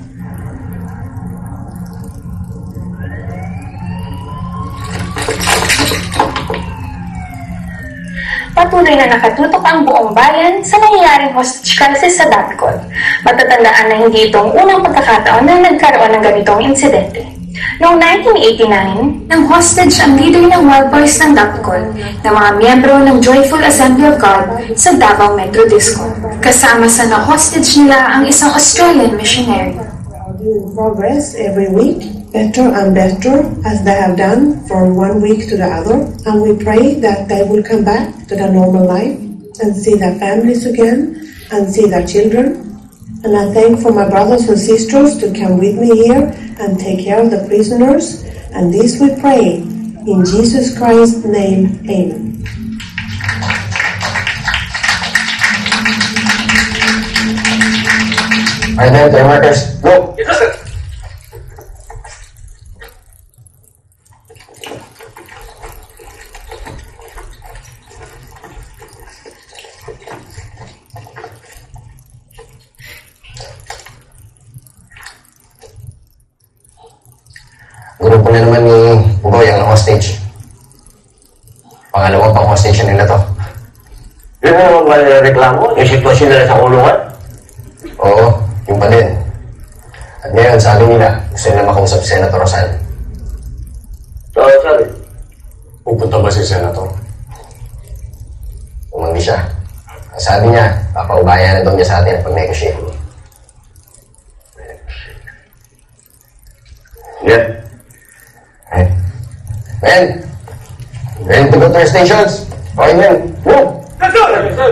Patuloy na nakatutok ang buong bayan sa nangyayaring hostage crisis sa Dapicon. Matatandaan na hindi itong unang pagkakataon na nagkaroon ng ganitong insidente. Noong 1989, nang hostage ang leader ng Wild Boys ng Dapicon na mga miyembro ng Joyful Assembly of God sa Davao Metro Disco. Kasama sa na-hostage nila ang isang Australian missionary. In progress every week, better and better as they have done from one week to the other, and we pray that they will come back to their normal life and see their families again and see their children. And I thank for my brothers and sisters to come with me here and take care of the prisoners. And this we pray in Jesus Christ's name. Amen. Identity markers, go! Yes, sir. Grupo na naman ni Boy ang hostage. Pangalawang pang-hostage nila to. Yun na naman ba reklamo? Yung sitwasyon nila sa kulungan? Oo, yung pa din. At ngayon, sabi nila, gusto nila makausap si Senator Rosal. So, sabi? Pupunta ba si Senator? Umanggi siya. Sabi niya, papaubayan na daw niya sa atin pag negotiate. Yeah. Men! Ready to go to your stations? Okay, men. Move! Let's go! Let's go!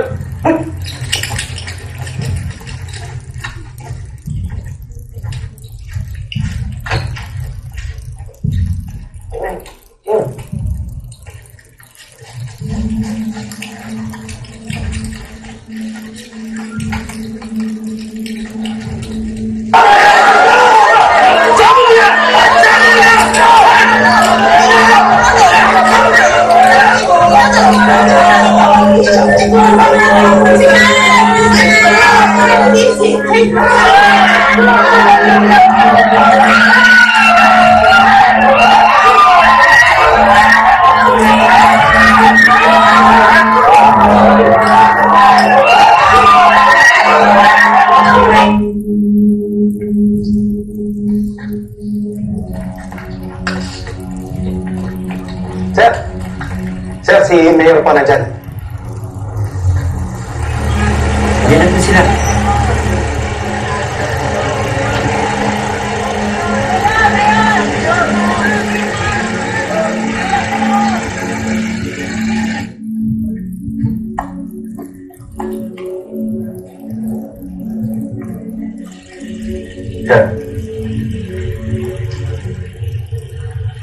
Sir, si Mayor po nandyan. Hindi na sila. Sir.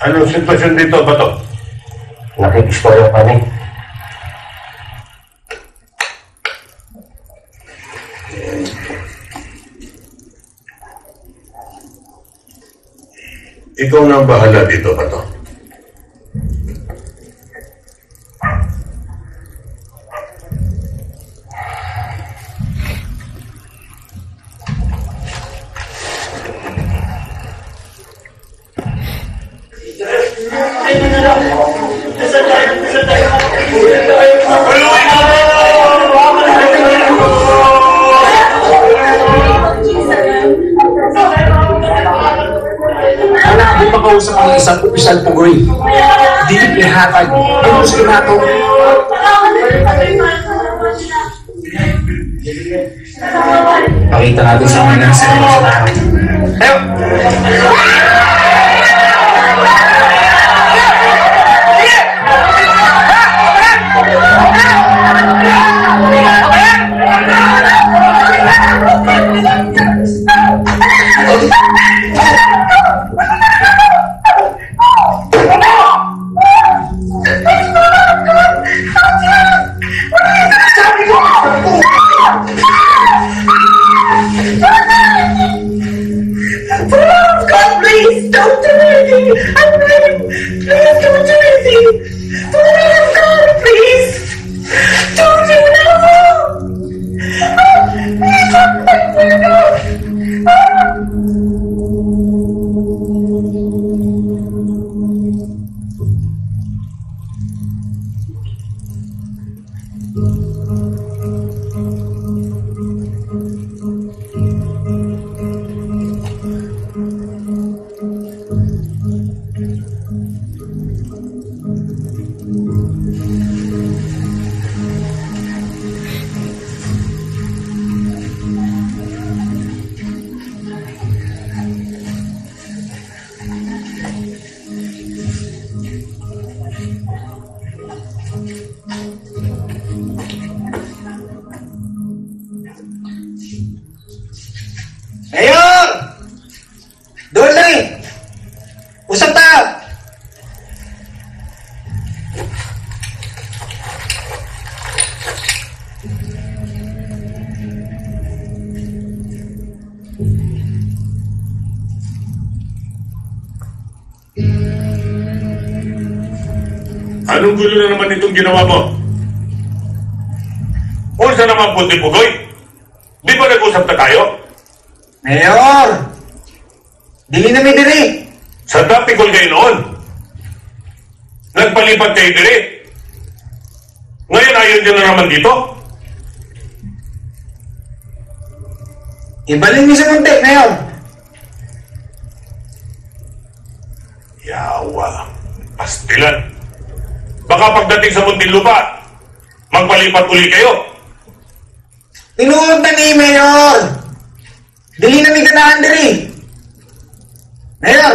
Anong sitwasyon dito, Bato? Nakikistorya pa rin. Ikaw na ang bahala dito, Bato. Wala akong makausap ang isang opisyal pugoy. Di ihatag. Ano gusto nato? Pakita natin sa mga nasa natin. Tayo! God, please, don't do anything. I'm begging. Please don't do anything. For the love of God, please. Don't do it. Please don't do it. Mayor! Doon lang eh! Usap tayo! Anong gulo na naman itong ginawa mo? O saan naman Puti Pugoy? Di ba nag-usap na tayo? Mayor! Dili na may diri! Sa Dapicol kayo noon. Nagpalipat kayo diri. Ngayon ayaw nyo na naman dito? Ibalin niyo sa muntik, Mayor! Yawa. Pastilan. Baka pagdating sa Muntinlupa, magpalipat uli kayo. Tinuod na ni Mayor! Dili na may ganahan diri! Mayor!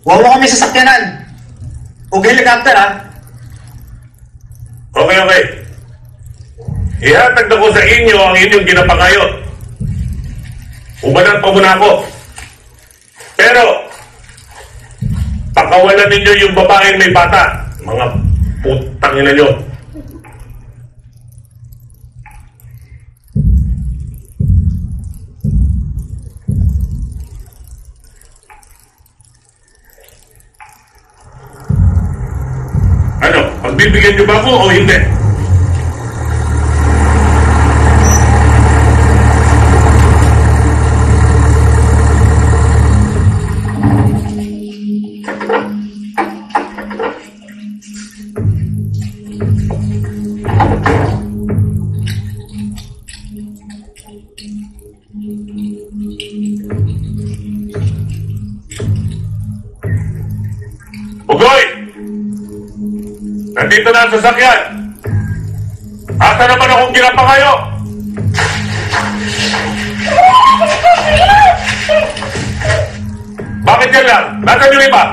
Huwag mo kami sasakyanan! Huwag helicopter, ha? Okay, okay. Ihatag na ko sa inyo ang inyong ginapangayot. Ubanan pa muna ako. Pero, pakawalan ninyo yung babaeng may bata. Mga putang ina nyo. Ano? Pagbibigyan nyo ba ako o hindi? Pugoy! Nandito na ang sasakyan! Asa naman akong ginapangayo? Bakit yan lang? Nasaan yung iba?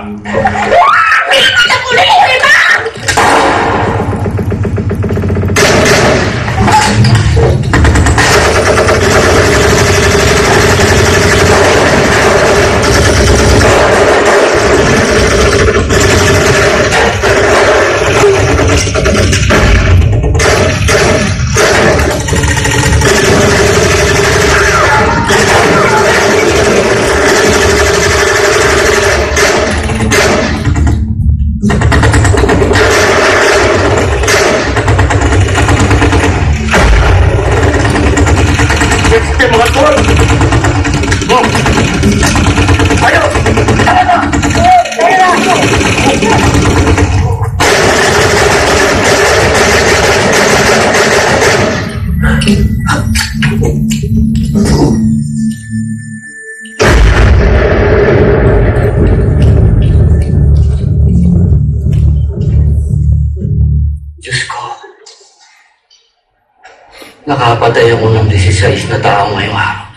makapatay ako ng 16 na tao ngayong araw.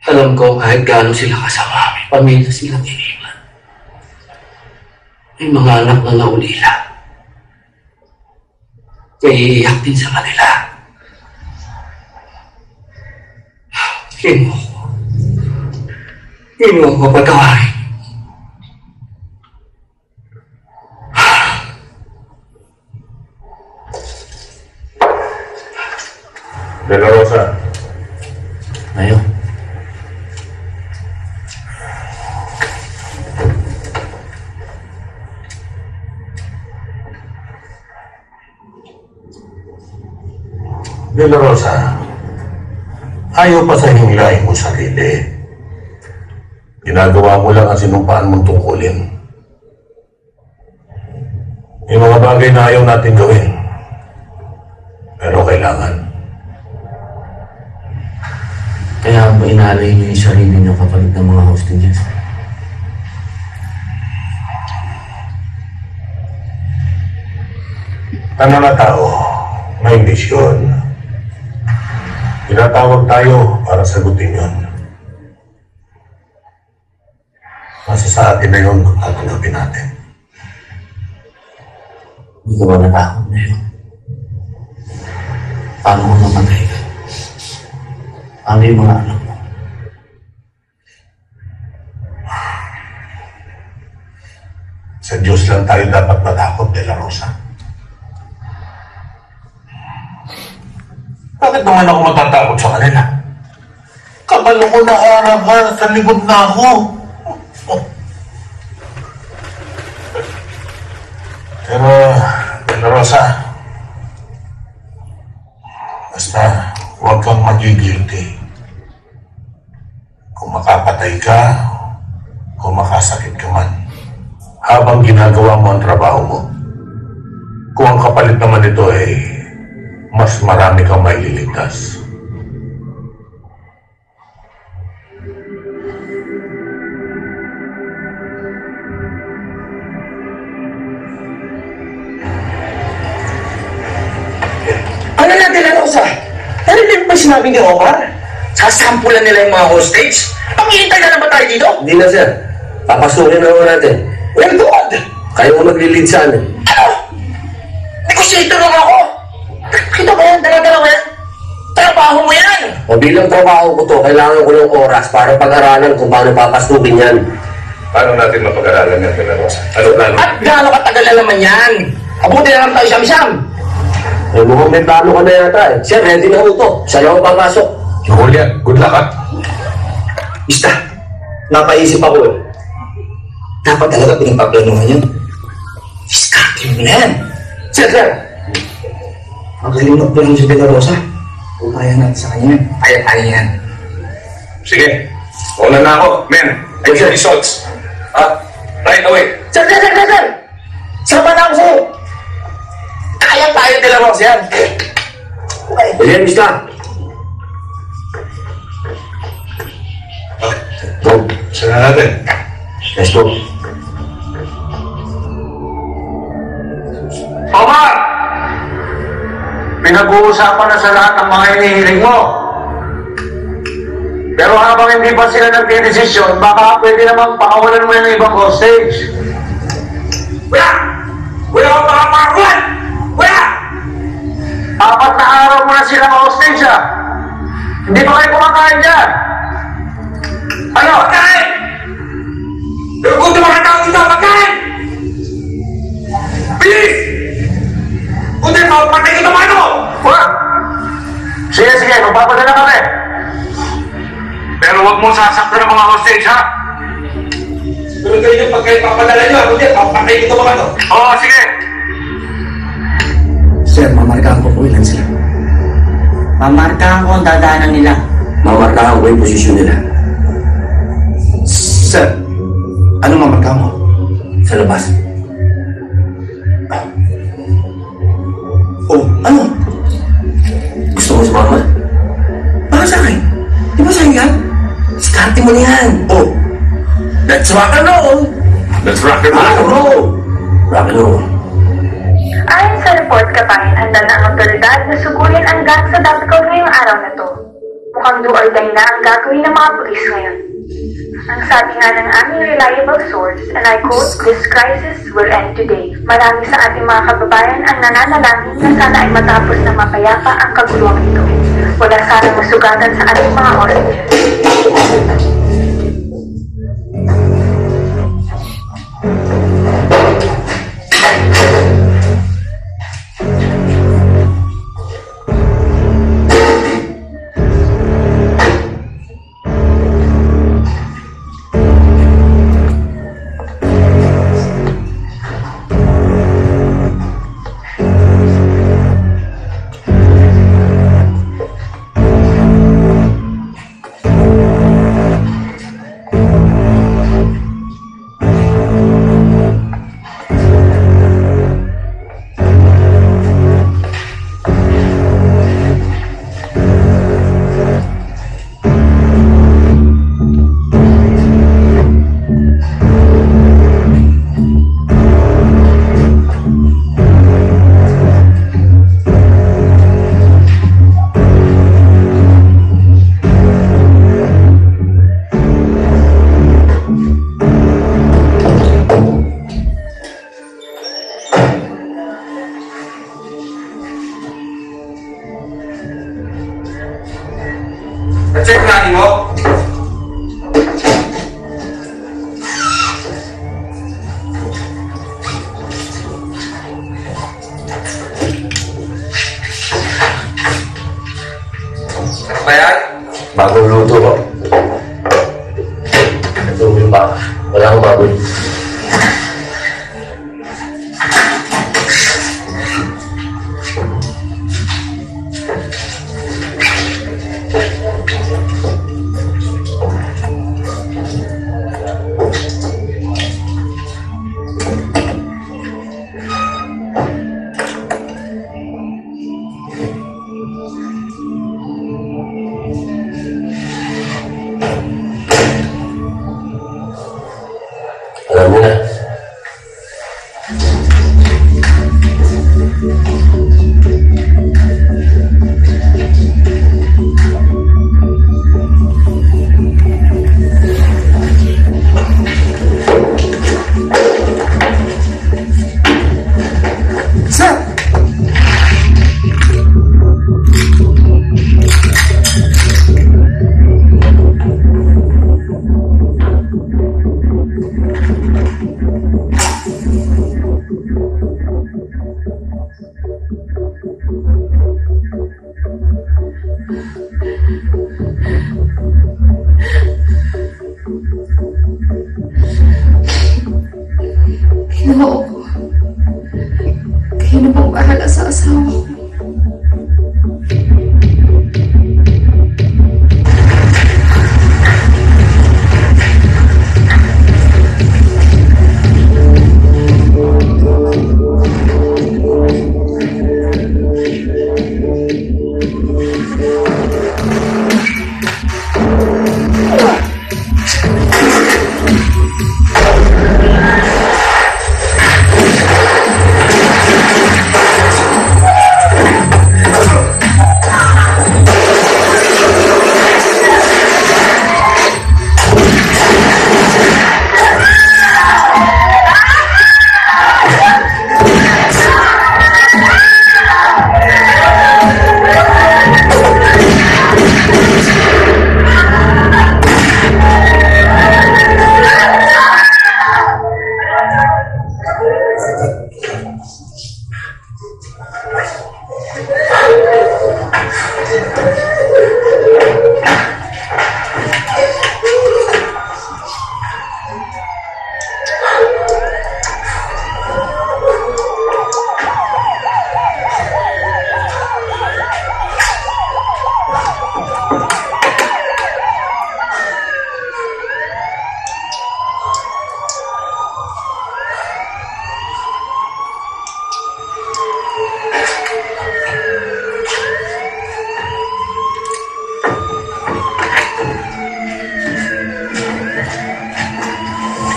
Alam ko kahit gaano sila kasama, may pamilya silang iniwan. May mga anak na naulila. May iiyak din sa kanila. Hindi mo ako patawarin. De La Rosa. Ngayon. De La Rosa, ayaw pa sa hinglain mo sarili. Ginagawa mo lang ang sinumpaan mong tungkulin. Yung mga bagay na ayaw natin gawin. Pero kailangan. Kaya ba inalay niyo yung sarili niyo kapalit ng mga hostages? Ano na tao, may misyon. Tinatawag tayo para sagutin yun. Nasa sa atin na yun kung tatanggapin natin. Hindi ka ba natakot na yun? Paano mo namatay ka? Ano yung mga anak mo? Sa Diyos lang tayo dapat matakot, De La Rosa. Bakit naman ako matatakot sa kanila? Kabalo ko na araw sa likod na ako. Pero, De La Rosa, basta huwag kang magigilty. Kung makapatay ka, kung makasakit ka man, habang ginagawa mo ang trabaho mo. Kung ang kapalit naman ito ay mas marami kang maililigtas. Ano na, De La Rosa? Narinig mo ba sinabi ni Omar? Sasampulan nila yung mga hostage? Pangihintay na naman tayo dito? Hindi na, sir. Papasukin na naman natin. Well, God! Kayo mo maglilid sa amin. Ano? Negotiator lang ako! Kita ba yan? Dala-dala mo yan? Trabaho mo yan! O bilang trabaho ko to, kailangan ko ng oras para pag-aralan kung paano papasukin yan. Paano natin mapag-aralan yan, De La Rosa? Ano plano? At gaano katagal na naman yan? Abuti na lang tayo siyam-siyam! Eh, mukhang may plano ka na yata eh. Sir, ready na ho to. Saan ako papasok? Julian, good luck ha. Basta, napaisip ako eh. Dapat talaga pinagpaplanuhan yun. Discarding mo na yan. Sir! Magaling magplano si De La Rosa. Kung kaya natin sa kanya yan. Kaya yan. Sige, una na ako. Men, I need results. Right away. Sir! Sama na ako sa'yo. Kaya tayo De La Rosa yan. Ayan, Mista. Go. Saan na natin? Let's go. Omar! Pinag-uusapan na sa lahat ng mga hinihiling mo. Pero habang hindi pa sila nagdidesisyon, baka pwede namang pakawalan mo yung ibang hostage. Wala! Wala akong makapakawan! Wala! 4 na araw mo na silang hostage ha. Hindi pa kayo kumakain dyan. Ano? Pagkain! Pero kung mga tao dito, pagkain! Bilis! Kung di mo, patay kita mano! Wala! Sige, magpapadala kami. Pero huwag mong sasaktan ng mga hostage ha. Pero kayo yung pagkain papadala nyo, kung di, patay kita mano! Oo, sige. Sir, mamarkahan ko po ilan sila. Mamarkahan ko ang dadaanan nila. Mamarkahan ko yung posisyon nila. Sir, ano mamarkahan mo? Sa labas. Oh, ano? Gusto mo sumama? Para sa akin? Di ba sa'yo yan? Diskarte mo na yan. Oh, let's rock and roll! Let's rock and Rock and roll. roll! Rock and roll. Ayon sa report, kabayan, handa na ang otoridad na sugurin ang gang sa Dapicol ngayong araw na to. Mukhang do or die na ang gagawin ng mga pulis ngayon. Ang sabi nga ng aming reliable source, and I quote, "This crisis will end today." Marami sa ating mga kababayan ang nananalangin na sana ay matapos na mapayapa ang kaguluhan ito. Wala sana masugatan sa ating mga hostages. Na-check na mo? Ba yan? Bagong luto ko. Ito yung baka. Wala akong baboy. Alam mo na. Sir! Ginoo ko. Kayo na pong bahala sa asawa ko.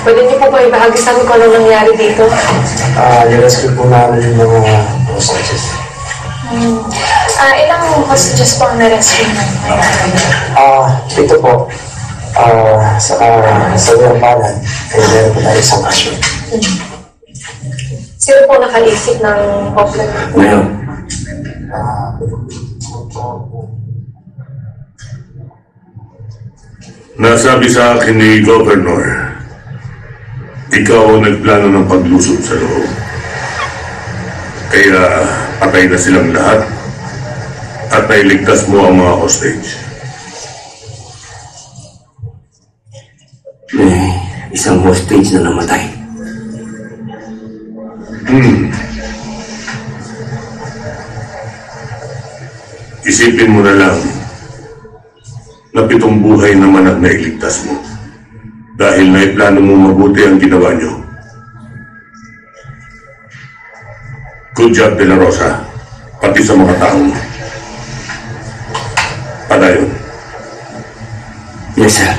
Pwede niyo po ba ibahagi sa amin kung ano nangyari dito? Nirescue po namin yung mga hostages. Ilang hostages po ang na-rescue mo? Ito po. Sa Yorbanan, meron po tayo isang asyo. Sino po nakaisip ng problem? Ngayon, Nasabi sa akin ni Governor, ikaw ang nagplano ng paglusob sa loob. Kaya patay na silang lahat at nailigtas mo ang mga hostage. may isang hostage na namatay. Isipin mo na lang na 7 buhay naman at nailigtas mo. Dahil naiplano mo mabuti ang ginawa nyo. Good job, De La Rosa. Pati sa mga taong. Padayon. Yes, sir.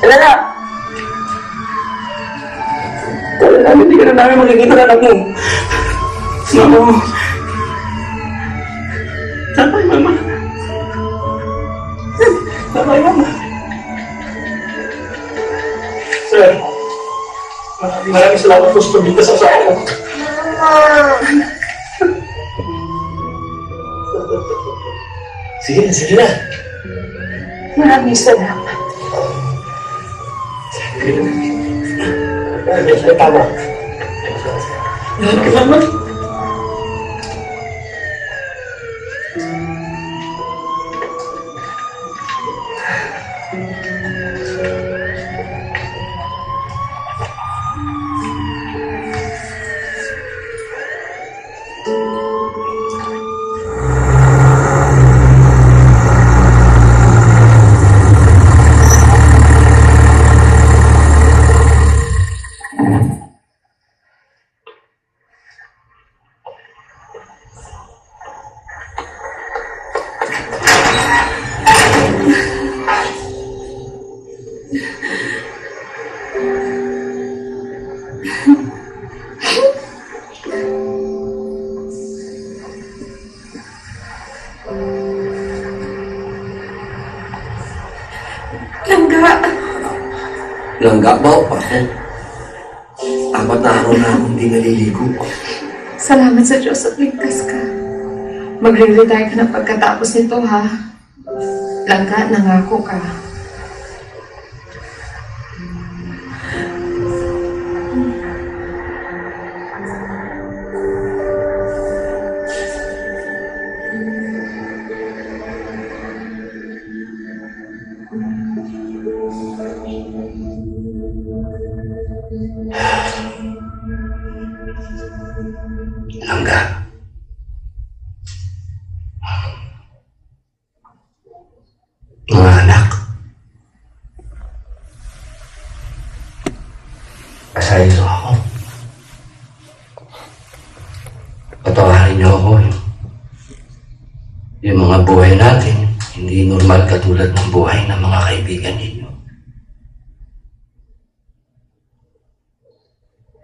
Lala! Kala namin, hindi ka na namin magkikita na anak mo. Mama mo. Sabay, mama. Sabay, mama. Sir, maraming salamat po sa pagbigkas sa akin. Sige na. Maraming salamat. Tama. Salamat. Langga ba ako? 4 na araw na akong hindi naliligo. Salamat sa Diyos at ligtas ka. Magre-retire ka na pagkatapos nito, ha? Langga, nangako ka. Langga. Mga anak. Pasaylo ako. Patawarin niyo ako. Yung mga buhay natin, hindi normal katulad ng buhay ng mga kaibigan ninyo.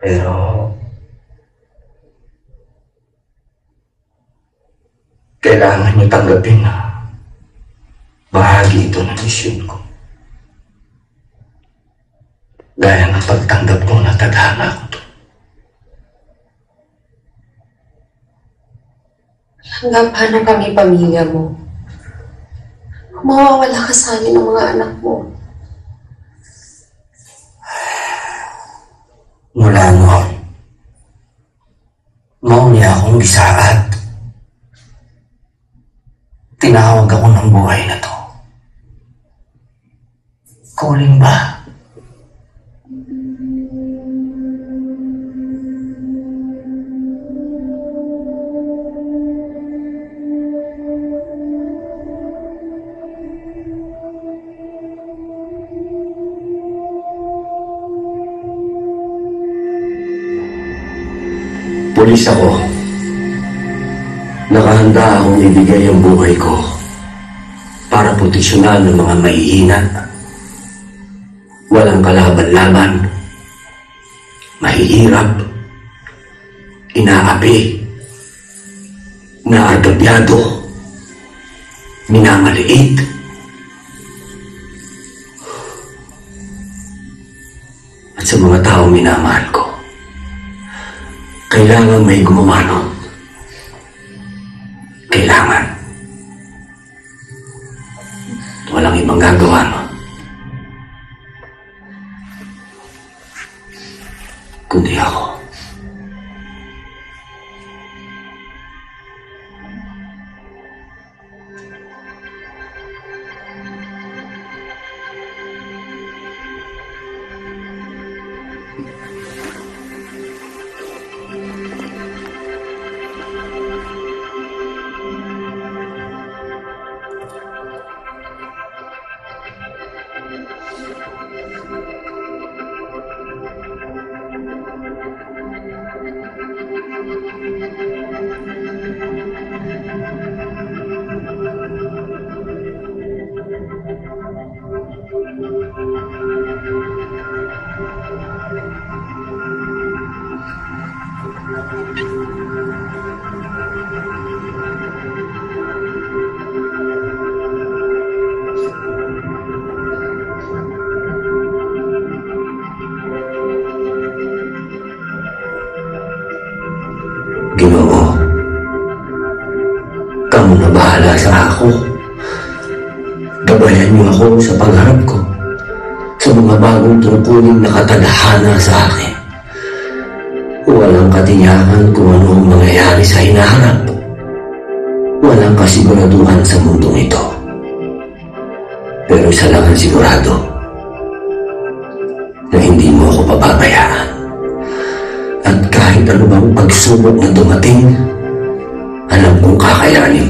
Pero kailangan niyo tanggapin na bahagi ito ng misyon ko. Gaya ng pagtanggap ko na tadhana ko to. Hanggang paano kami pamilya mo? Mawawala ka sa amin ng mga anak mo. Mula noon, niya akong gisaad. Tinawag ako ng buhay na to. Calling ba? Pulis ako. Nakahanda akong ibigay ang buhay ko para proteksyonan ng mga mahihina. Walang kalaban-laban, mahihirap, inaapi, naagabyado, minamaliit. At sa mga taong minamahal ko, kailangan may gumawa nun. Kailangan. Walang ibang gagawa nun kundi ako. Ginoo, kamu na bahala sa ako. Gabayan niyo ako sa pagharap ko sa mga bagong tungkuling nakatadhana sa akin. Walang katiyakan kung ano ang mangyayari sa hinaharap. Walang kasiguraduhan sa mundong ito. Pero isa lang ang sigurado, na hindi mo ako pababayaan. At kahit ano bang pagsubok na dumating, alam kong kakayanin